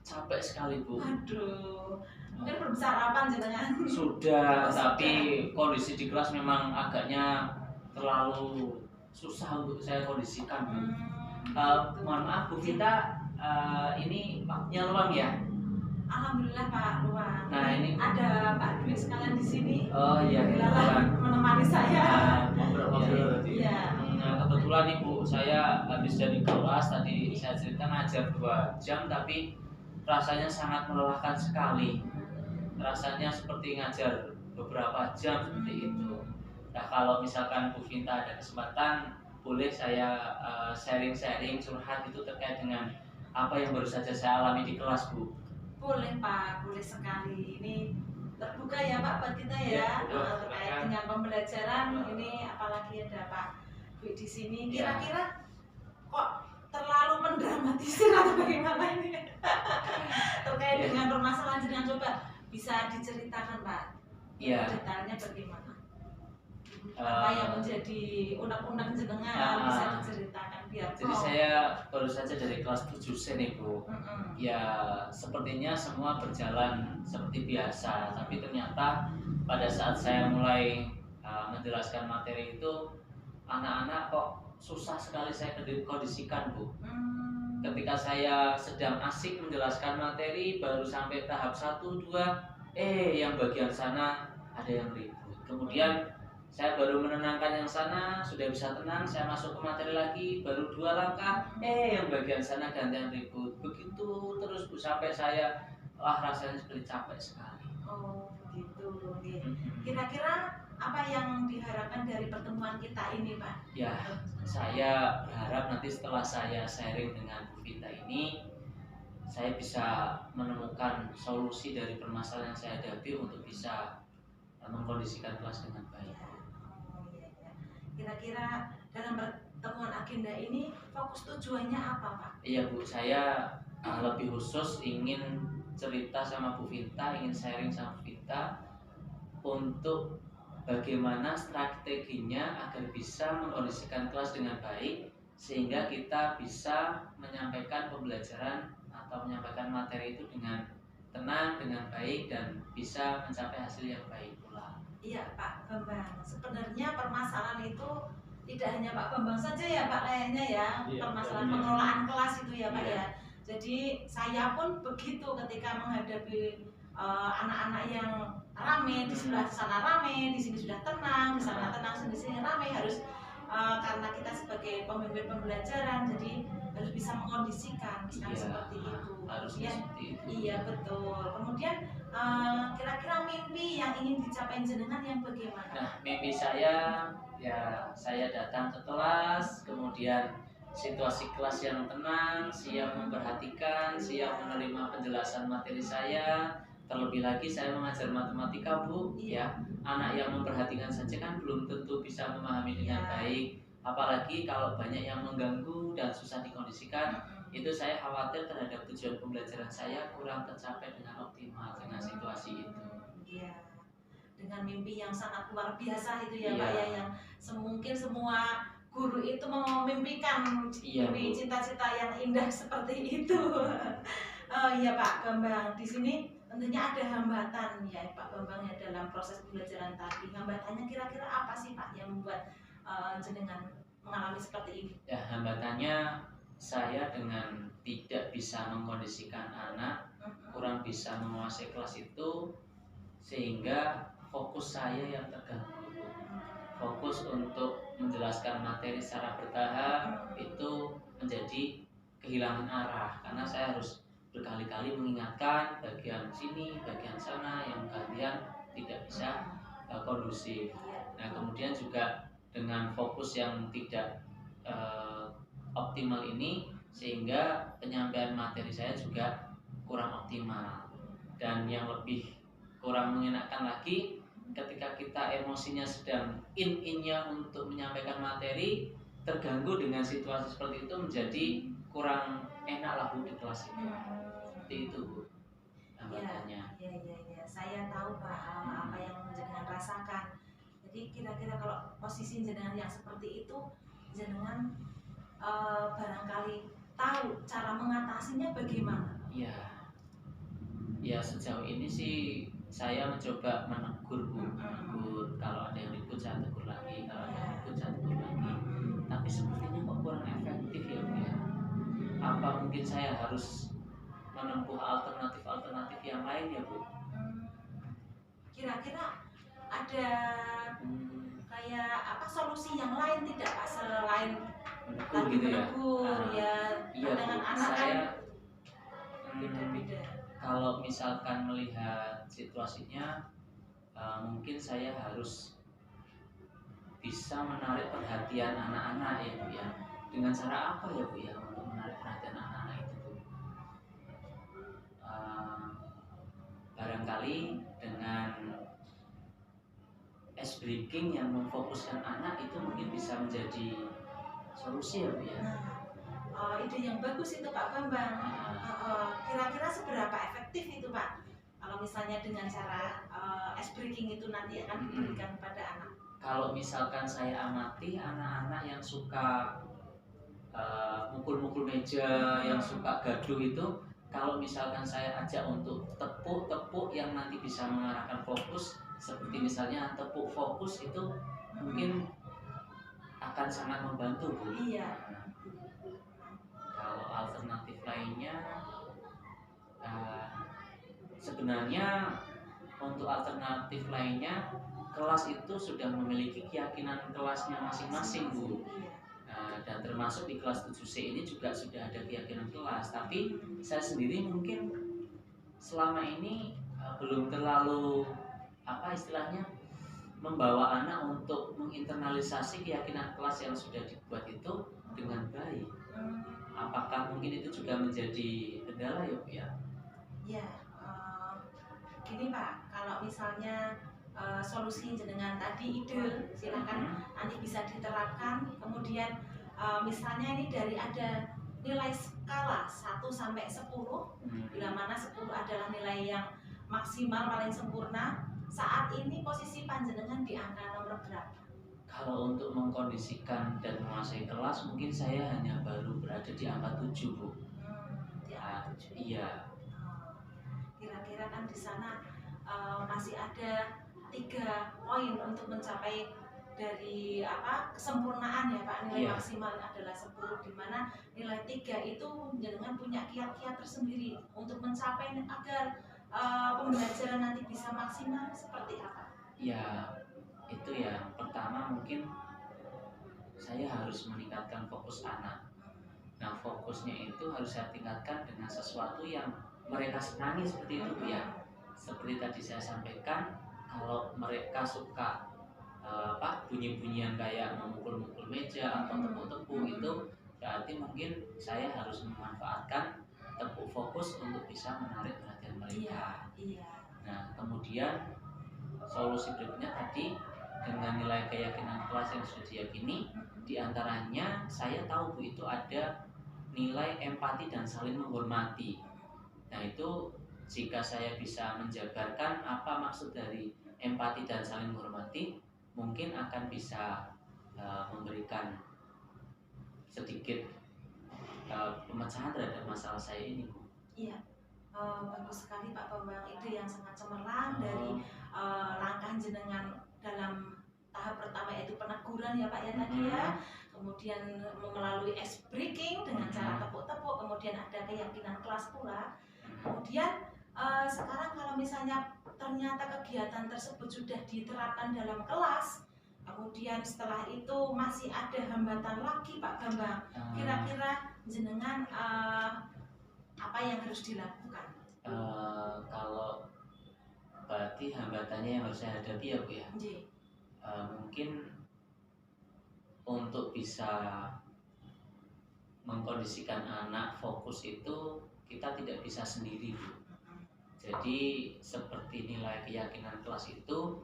capek sekali Bu. Aduh, mungkin belum sarapan jenengan. Sudah, tapi kondisi di kelas memang agaknya terlalu susah untuk saya kondisikan Bu. Mohon maaf Bu Vita, ini waktunya luang ya? Alhamdulillah Pak luang. Nah, ini ada Pak Dwi sekalian di sini. Oh iya, Kebetulan menemani saya. ngobrol-ngobrol. Iya. Nah, kebetulan nih Bu, saya habis dari kelas tadi saya cerita ngajar 2 jam tapi rasanya sangat melelahkan sekali. Rasanya seperti ngajar beberapa jam seperti itu. Nah, kalau misalkan Bu Vinta ada kesempatan, boleh saya sharing-sharing curhat itu terkait dengan apa yang baru saja saya alami di kelas Bu. Boleh Pak, boleh sekali. Ini terbuka ya Pak buat kita ya, terkait dengan pembelajaran ini, apalagi ada Pak Dwi di sini. Kira-kira kok terlalu mendramatisir atau bagaimana ini terkait dengan permasalahan jenengan, coba bisa diceritakan Pak detailnya bagaimana? Apa yang menjadi unek-unek jenengan bisa diceritakan biar jadi saya baru saja dari kelas 7C nih Bu. Ya sepertinya semua berjalan seperti biasa, tapi ternyata pada saat saya mulai menjelaskan materi itu anak-anak kok susah sekali saya kondisikan Bu. Ketika saya sedang asik menjelaskan materi baru sampai tahap 1, 2, yang bagian sana ada yang ribut. Kemudian saya baru menenangkan yang sana, sudah bisa tenang, saya masuk ke materi lagi, baru 2 langkah, yang bagian sana gantian ribut. Begitu terus Bu, sampai saya, rasanya seperti capek sekali. Oh begitu. Kira-kira apa yang diharapkan dari pertemuan kita ini Pak? Ya, saya berharap nanti setelah saya sharing dengan Bu Vita ini, saya bisa menemukan solusi dari permasalahan yang saya hadapi untuk bisa mengkondisikan kelas dengan baik. Kira-kira dalam pertemuan agenda ini fokus tujuannya apa Pak? Iya Bu, saya lebih khusus ingin cerita sama Bu Vita, ingin sharing sama Bu Vita untuk bagaimana strateginya agar bisa mengkondisikan kelas dengan baik sehingga kita bisa menyampaikan pembelajaran atau menyampaikan materi itu dengan tenang dengan baik dan bisa mencapai hasil yang baik pula. Iya Pak Bambang, sebenarnya permasalahan itu tidak hanya Pak Bambang saja ya Pak kayaknya ya, Iya, permasalahan betul. pengelolaan kelas itu ya Pak Iya. ya. Jadi saya pun begitu ketika menghadapi anak-anak yang rame, di sebelah sana rame, di sini sudah tenang, di sana tenang, di sini rame, harus karena kita sebagai pemimpin pembelajaran jadi harus bisa mengkondisikan misalnya Iya, seperti itu. harus Kemudian seperti itu. iya betul. Kemudian kira-kira mimpi yang ingin dicapai jenengan yang bagaimana? Nah, mimpi saya ya saya datang ke kelas, kemudian situasi kelas yang tenang, siap memperhatikan, siap menerima penjelasan materi saya. Terlebih lagi saya mengajar matematika, Bu, ya. Anak yang memperhatikan saja kan belum tentu bisa memahami dengan Iya. baik. Apalagi kalau banyak yang mengganggu dan susah dikondisikan, itu saya khawatir terhadap tujuan pembelajaran saya kurang tercapai dengan optimal dengan situasi itu. Iya. Dengan mimpi yang sangat luar biasa itu ya Iya. Pak ya, yang mungkin semua guru itu memimpikan Iya, mimpi Bu. cita-cita yang indah seperti itu. Oh iya Pak Bambang, di sini tentunya ada hambatan ya Pak Bambang ya dalam proses pembelajaran tadi. Hambatannya kira-kira apa sih Pak yang membuat jenengan mengalami seperti ini? Ya, hambatannya saya dengan tidak bisa mengkondisikan anak, kurang bisa menguasai kelas itu, sehingga fokus saya yang terganggu. Fokus untuk menjelaskan materi secara bertahap itu menjadi kehilangan arah, karena saya harus berkali-kali mengingatkan bagian sini, bagian sana yang kalian tidak bisa kondusif. Nah, kemudian juga dengan fokus yang tidak optimal ini, sehingga penyampaian materi saya juga kurang optimal. Dan yang lebih kurang mengenakan lagi, ketika kita emosinya sedang in-innya untuk menyampaikan materi, terganggu dengan situasi seperti itu menjadi kurang enak lah Bu di kelas itu. Seperti itu Bu hambatannya. Ya, saya tahu Pak apa yang jenengan rasakan. Jadi kira-kira kalau posisi jenengan yang seperti itu, jenengan barangkali tahu cara mengatasinya bagaimana? Iya. Ya sejauh ini sih saya mencoba menegur Bu, menegur kalau ada yang ribut saya tegur lagi, kalau ada yang ribut saya tegur lagi. Tapi sepertinya kok kurang efektif ya Bu ya. Apa mungkin saya harus menempuh alternatif yang lain ya Bu? Kira-kira ada kayak apa solusi yang lain tidak Pak selain Menegur tadi gitu ya? menegur ya Iya dengan Bu, anak kan saya beda-beda. kalau misalkan melihat situasinya, mungkin saya harus bisa menarik perhatian anak-anak ya Bu ya. Dengan cara apa ya Bu ya untuk menarik perhatian anak-anak itu Bu? Barangkali dengan ice breaking yang memfokuskan anak itu mungkin bisa menjadi solusi ya Bu ya. Ide yang bagus itu Pak Bambang. Kira-kira seberapa efektif itu Pak? Kalau misalnya dengan cara ice breaking itu nanti akan diberikan kepada anak. Kalau misalkan saya amati anak-anak yang suka mukul-mukul meja, yang suka gaduh itu, kalau misalkan saya ajak untuk tepuk-tepuk yang nanti bisa mengarahkan fokus, seperti misalnya tepuk fokus itu mungkin akan sangat membantu Bu. Iya. Kalau alternatif lainnya, sebenarnya untuk alternatif lainnya kelas itu sudah memiliki keyakinan kelasnya masing-masing Bu. Dan termasuk di kelas 7C ini juga sudah ada keyakinan kelas. Tapi saya sendiri mungkin selama ini belum terlalu apa istilahnya membawa anak untuk menginternalisasi keyakinan kelas yang sudah dibuat itu dengan baik. Apakah mungkin itu juga menjadi kendala ya Bu ya? Ya, gini Pak, kalau misalnya solusi jenengan tadi ide silakan nanti bisa diterapkan. Kemudian misalnya ini dari ada nilai skala 1 sampai 10, bila mana 10 adalah nilai yang maksimal paling sempurna. Saat ini posisi panjenengan di angka nomor berapa? Kalau untuk mengkondisikan dan menguasai kelas mungkin saya hanya baru berada di angka 7 Bu. Di angka 7. Iya. kira-kira kan di sana masih ada 3 poin untuk mencapai dari kesempurnaan ya Pak. Nilai Iya. maksimal adalah 10, di mana nilai 3 itu jenengan punya kiat-kiat tersendiri untuk mencapai agar pembelajaran nanti bisa maksimal seperti apa? Ya, itu ya. Pertama mungkin saya harus meningkatkan fokus anak. Nah, fokusnya itu harus saya tingkatkan dengan sesuatu yang mereka senangi seperti itu Bu, ya. Seperti tadi saya sampaikan, kalau mereka suka bunyi-bunyian kayak memukul-mukul meja atau tepuk-tepuk, itu berarti mungkin saya harus memanfaatkan tepuk fokus untuk bisa menarik perhatian mereka. Iya. Nah, kemudian solusi berikutnya tadi, dengan nilai keyakinan kelas yang sudah diyakini, diantaranya saya tahu Bu itu ada nilai empati dan saling menghormati. Nah, itu jika saya bisa menjabarkan apa maksud dari empati dan saling menghormati, mungkin akan bisa memberikan sedikit pemecahan terhadap masalah saya ini Bu. Iya. Bagus sekali Pak Bambang, itu yang sangat cemerlang dari langkah jenengan dalam tahap pertama yaitu peneguran ya Pak ya tadi ya, kemudian melalui ice breaking dengan cara tepuk-tepuk, kemudian ada keyakinan kelas pula. Kemudian sekarang kalau misalnya ternyata kegiatan tersebut sudah diterapkan dalam kelas, kemudian setelah itu masih ada hambatan lagi Pak Bambang, kira-kira jenengan apa yang harus dilakukan? Kalau berarti hambatannya yang harus saya hadapi ya Bu ya. Mungkin untuk bisa mengkondisikan anak fokus itu kita tidak bisa sendiri Bu. Jadi seperti nilai keyakinan kelas itu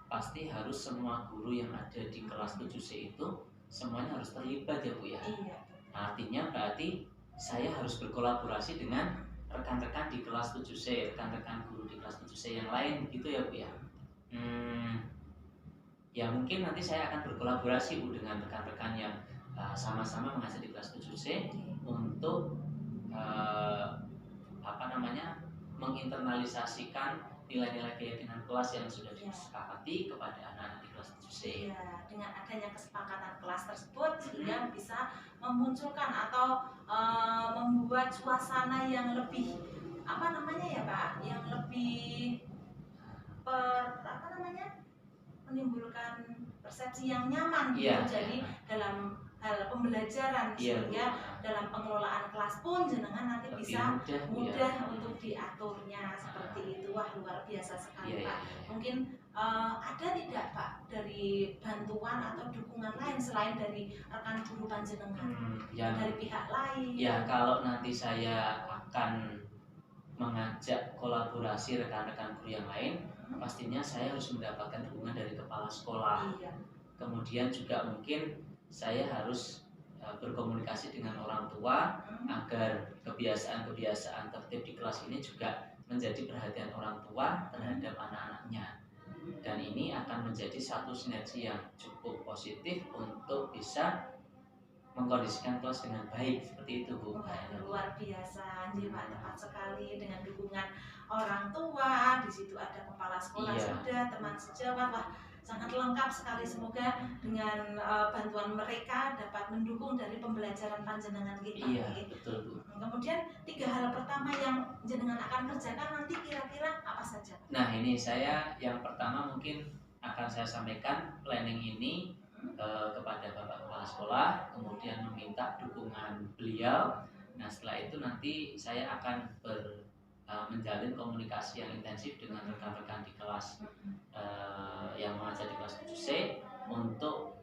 pasti harus semua guru yang ada di kelas 7C itu semuanya harus terlibat ya Bu ya. Iya. Artinya berarti saya harus berkolaborasi dengan rekan-rekan di kelas 7C, rekan-rekan guru di kelas 7C yang lain begitu ya Bu ya. Ya mungkin nanti saya akan berkolaborasi Bu dengan rekan-rekan yang sama-sama mengajar di kelas 7C untuk menginternalisasikan nilai-nilai keyakinan kelas yang sudah disepakati kepada anak-anak di kelas 7C. Ya, dengan adanya kesepakatan kelas tersebut sehingga bisa memunculkan atau membuat suasana yang lebih ya Pak, yang lebih menimbulkan persepsi yang nyaman gitu. Jadi dalam hal pembelajaran sehingga dalam pengelolaan kelas pun jenengan nanti bisa mudah untuk diaturnya seperti itu. Wah, luar biasa sekali Pak. Mungkin ada tidak Pak dari bantuan atau dukungan lain selain dari rekan guru panjenengan, dari pihak lain? Ya, kalau nanti saya akan mengajak kolaborasi rekan-rekan guru yang lain, pastinya saya harus mendapatkan dukungan dari kepala sekolah. Kemudian juga mungkin saya harus berkomunikasi dengan orang tua agar kebiasaan-kebiasaan tertib di kelas ini juga menjadi perhatian orang tua terhadap anak-anaknya. Dan ini akan menjadi satu sinergi yang cukup positif untuk bisa mengkondisikan kelas dengan baik seperti itu Bu. Luar biasa, Pak, tepat sekali dengan dukungan orang tua. Di situ ada kepala sekolah sudah, teman sejawat, wah sangat lengkap sekali. Semoga dengan bantuan mereka dapat mendukung dari pembelajaran panjenengan kita. Iya, betul Bu. Kemudian 3 hal pertama yang jenengan akan kerjakan nanti kira-kira apa saja? Nah, ini saya yang pertama mungkin akan saya sampaikan planning ini kepada Bapak Kepala Sekolah, kemudian meminta dukungan beliau. Nah, setelah itu nanti saya akan menjalin komunikasi yang intensif dengan rekan-rekan di kelas yang mengajar di kelas 7C untuk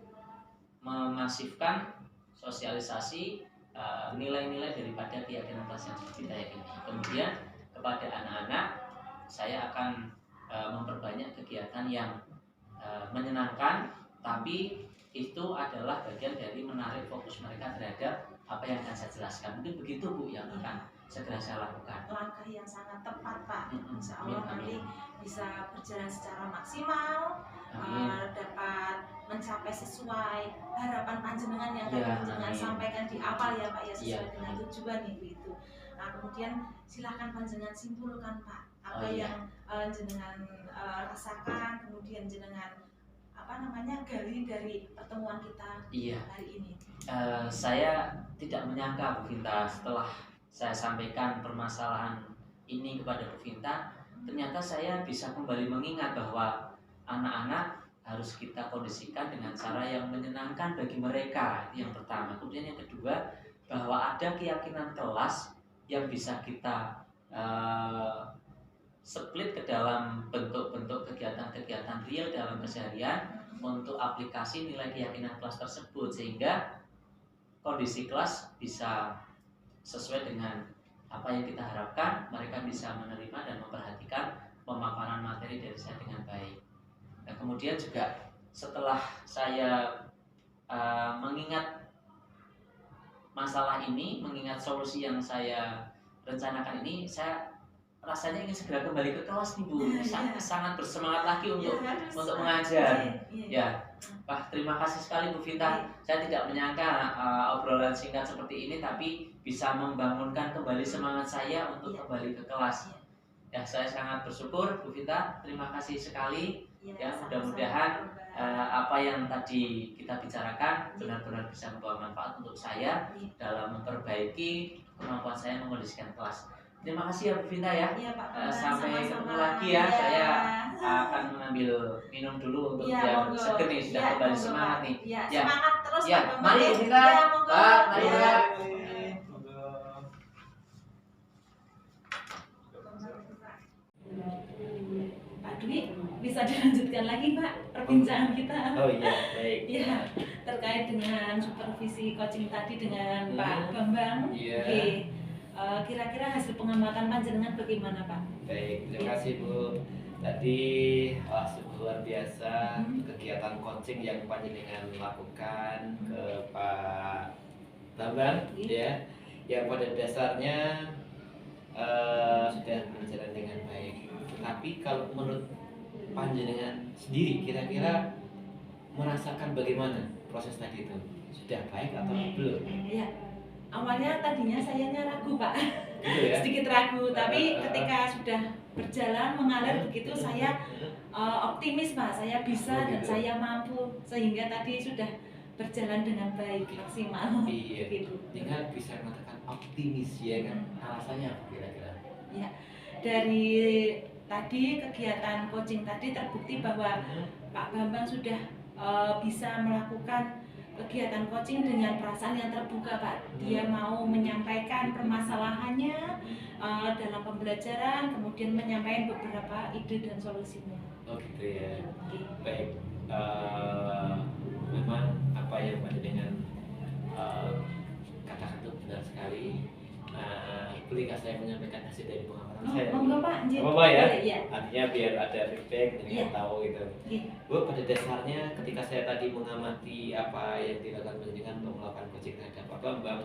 memasifkan sosialisasi nilai-nilai daripada keyakinan kelas yang sudah kita yakini. Kemudian kepada anak-anak saya akan memperbanyak kegiatan yang menyenangkan, tapi itu adalah bagian dari menarik fokus mereka terhadap apa yang akan saya jelaskan. Mungkin begitu Bu yang akan segera saya lakukan. Langkah yang sangat tepat Pak. Insya Allah nanti bisa berjalan secara maksimal, dapat mencapai sesuai harapan panjenengan yang tadi panjenengan sampaikan di awal ya Pak ya, sesuai dengan tujuan itu. Kemudian silakan panjenengan simpulkan Pak apa Oh, iya. yang jenengan rasakan, kemudian jenengan gali dari pertemuan kita Iya. hari ini. Saya tidak menyangka Bu Vinta, setelah saya sampaikan permasalahan ini kepada Bu Vinta, ternyata saya bisa kembali mengingat bahwa anak-anak harus kita kondisikan dengan cara yang menyenangkan bagi mereka. Itu yang pertama. Kemudian yang kedua, bahwa ada keyakinan kelas yang bisa kita split ke dalam bentuk-bentuk kegiatan-kegiatan real dalam keseharian untuk aplikasi nilai keyakinan kelas tersebut, sehingga kondisi kelas bisa sesuai dengan apa yang kita harapkan, mereka bisa menerima dan memperhatikan pemaparan materi dari saya dengan baik. Nah, kemudian juga setelah saya mengingat masalah ini, mengingat solusi yang saya rencanakan ini, saya rasanya ingin segera kembali ke kelas nih Bu. Sangat bersemangat lagi untuk mengajar. Ya, Pak, terima kasih sekali Bu Vinta. Saya tidak menyangka obrolan singkat seperti ini tapi bisa membangunkan kembali semangat saya untuk kembali ke kelas. Ya, saya sangat bersyukur Bu Vinta. Terima kasih sekali. Ya, mudah-mudahan apa yang tadi kita bicarakan benar-benar bisa membawa manfaat untuk saya dalam memperbaiki kemampuan saya mengkondisikan kelas. Terima kasih ya Bu Vinta ya. Iya, Pak, sampai sama-sama. ketemu lagi ya. Saya akan mengambil minum dulu untuk biar seger nih, sudah kembali semangat nih. Ya. Semangat terus ya. Pak. Mari Bu Vinta. Pak, mari ya. Pak Dwi, bisa dilanjutkan lagi Pak perbincangan kita. Oh iya, baik. Ya, terkait dengan supervisi coaching tadi dengan Pak Bambang. Iya. Oke. Kira-kira hasil pengamatan panjenengan bagaimana Pak? Baik, terima kasih Bu. Tadi sungguh luar biasa kegiatan coaching yang panjenengan lakukan ke Pak Bambang, ya, yang pada dasarnya sudah berjalan dengan baik. Tapi kalau menurut panjenengan sendiri, kira-kira merasakan bagaimana proses tadi itu? Sudah baik atau belum? Ya, awalnya tadinya sayanya ragu Pak, Gitu ya? sedikit ragu. Tapi ketika sudah berjalan mengalir begitu, saya optimis Pak, saya bisa dan saya mampu, sehingga tadi sudah berjalan dengan baik maksimal. Iya. Gitu. Dengan bisa mengatakan optimis ya kan? Alasannya apa kira-kira? Ya, dari tadi kegiatan coaching tadi terbukti bahwa Pak Bambang sudah bisa melakukan kegiatan coaching dengan perasaan yang terbuka Pak. Dia mau menyampaikan permasalahannya dalam pembelajaran, kemudian menyampaikan beberapa ide dan solusinya. Oh gitu ya. Oke. Baik. Memang apa yang panjenengan katakan itu benar sekali. Bolehkah saya menyampaikan hasil dari pengamatan saya? Monggo Pak. Apa ya? Boleh, ya. Artinya biar ada feedback, dengan tahu gitu. Iya. Bu, pada dasarnya ketika saya tadi mengamati apa yang dilakukan panjenengan untuk melakukan coaching terhadap Pak Bambang,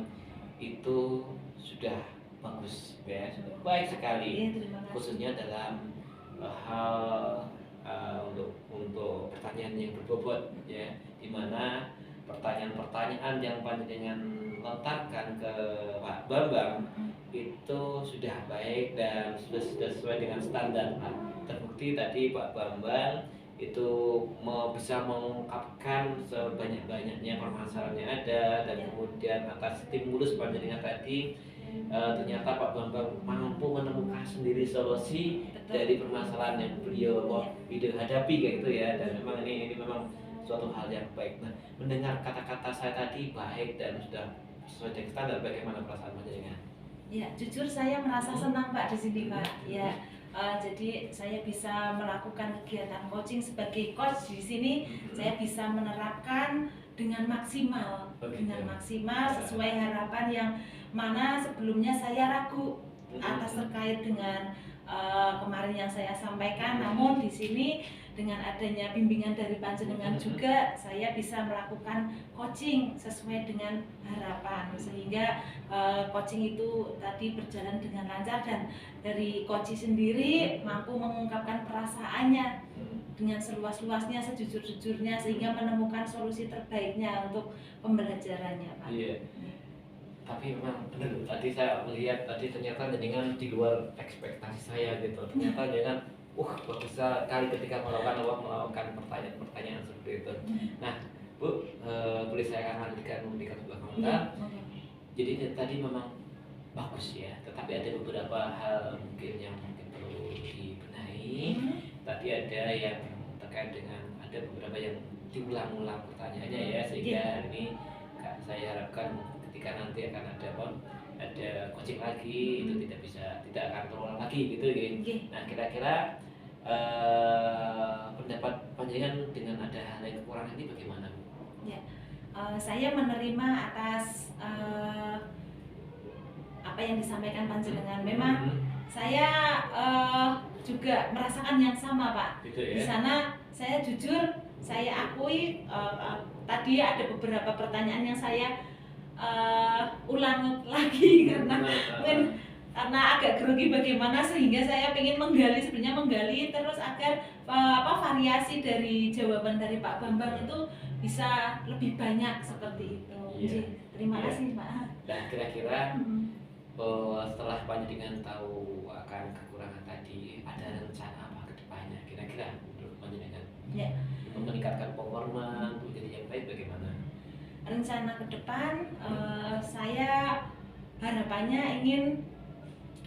itu sudah bagus ya, sudah baik sekali. Iya, terima kasih. Khususnya dalam hal untuk pertanyaan yang berbobot ya, di mana pertanyaan-pertanyaan yang panjenengan lontarkan ke Pak Bambang itu sudah baik dan sudah sesuai dengan standar. Terbukti tadi Pak Bambang itu bisa mengungkapkan sebanyak-banyaknya permasalahan yang ada, dan kemudian atas stimulus panjenengan tadi ternyata Pak Bambang mampu menemukan sendiri solusi dari permasalahan yang beliau hadapi kayak gitu ya. Dan memang ini memang suatu hal yang baik. Nah, mendengar kata-kata saya tadi baik dan sudah sesuai dengan standar, bagaimana perasaan panjenengan? Ya, jujur saya merasa senang Pak di sini Pak. Ya, jadi saya bisa melakukan kegiatan coaching sebagai coach di sini. Saya bisa menerapkan dengan maksimal, sesuai harapan yang mana sebelumnya saya ragu atas terkait dengan kemarin yang saya sampaikan. Namun di sini dengan adanya bimbingan dari panjenengan juga, saya bisa melakukan coaching sesuai dengan harapan, sehingga coaching itu tadi berjalan dengan lancar, dan dari coach sendiri mampu mengungkapkan perasaannya dengan seluas-luasnya, sejujur-jujurnya, sehingga menemukan solusi terbaiknya untuk pembelajarannya Pak. Iya. tapi memang benar tadi saya melihat tadi ternyata jenengan di luar ekspektasi saya gitu. Ternyata jenengan bagus sekali ketika melakukan pertanyaan-pertanyaan seperti itu. Nah, Bu, boleh saya akan memberikan sebuah komentar. Jadi tadi memang bagus ya, tetapi ada beberapa hal mungkin yang perlu dibenahi. Tadi ada yang terkait dengan ada beberapa yang diulang-ulang pertanyaannya ya, sehingga ini saya harapkan ketika nanti akan ada coaching lagi itu tidak akan terulang lagi gitu ya. Nah, kira-kira pendapat panjenengan dengan ada hal yang kekurangan ini bagaimana, Bu? Ya, saya menerima atas apa yang disampaikan panjenengan. Memang saya juga merasakan yang sama, Pak. Gitu ya? Di sana saya jujur, saya akui tadi ada beberapa pertanyaan yang saya ulang lagi karena agak grogi bagaimana, sehingga saya ingin menggali terus agar variasi dari jawaban dari Pak Bambang itu bisa lebih banyak seperti itu. Iya. Terima Iya. kasih, Pak. Dan kira-kira setelah panjenengan tahu akan kekurangan tadi, ada rencana apa ke depannya kira-kira menurut panjenengan? Ya. Meningkatkan performa untuk jadi yang baik bagaimana? Rencana ke depan saya harapannya ingin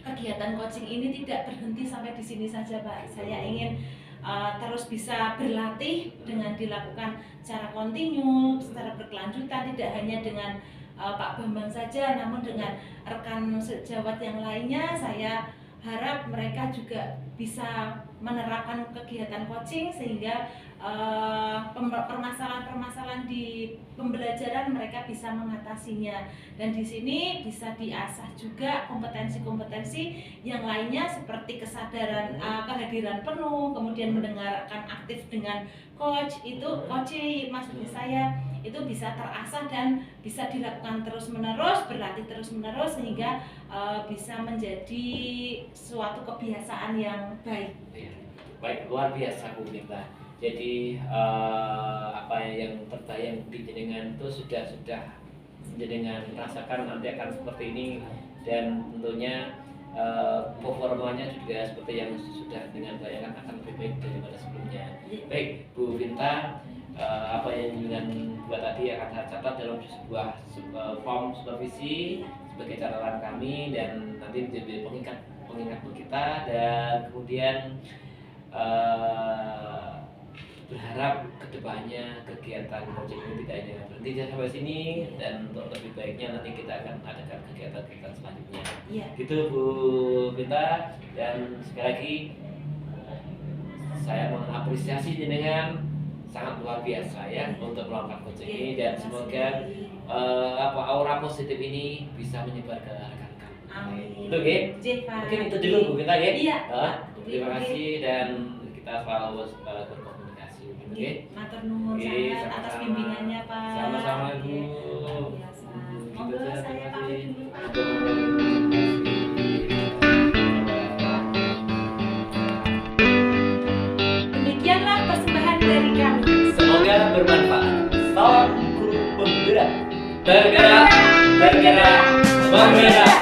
kegiatan coaching ini tidak berhenti sampai di sini saja, Pak. Saya ingin terus bisa berlatih dengan dilakukan secara kontinu, secara berkelanjutan, tidak hanya dengan Pak Bambang saja, namun dengan rekan sejawat yang lainnya. Saya harap mereka juga bisa menerapkan kegiatan coaching sehingga permasalahan-permasalahan di pembelajaran mereka bisa mengatasinya, dan di sini bisa diasah juga kompetensi-kompetensi yang lainnya seperti kesadaran kehadiran penuh, kemudian mendengarkan aktif dengan coach itu maksudnya saya itu bisa terasah dan bisa dilakukan terus-menerus, berlatih terus-menerus sehingga bisa menjadi suatu kebiasaan yang baik. Baik, luar biasa Bu Mita. Jadi apa yang terbayang di jenengan itu sudah jenengan rasakan nanti akan seperti ini, dan tentunya performanya juga seperti yang sudah dengan bayangan akan lebih baik daripada sebelumnya. Baik Bu Vinta, apa yang dengan buat tadi akan saya catat dalam sebuah form supervisi sebagai catatan kami, dan nanti menjadi pengingat buat kita, dan kemudian berharap kedepannya kegiatan coaching ini tidak hanya berhenti sampai sini, dan untuk lebih baiknya nanti kita akan adakan kegiatan-kegiatan selanjutnya. Gitu Bu Vinta, dan sekali lagi saya mengapresiasi jenengan sangat luar biasa ya untuk melakukan coaching ini, dan semoga aura positif ini bisa menyebar ke rekan-rekan. Amin. Itu oke? Mungkin itu dulu Bu Vinta ya. Iya. Terima kasih, dan kita selalu berkomunikasi. Oke? Matur nuwun sangat atas bimbingannya, Pak. Sama-sama Bu. Biasa. Gitu Monggo aja, saya terima pamit kasih. dulu, Pak. Demikianlah persembahan dari kami. Semoga bermanfaat. Salam guru penggerak. Bergerak, bergerak, bergerak.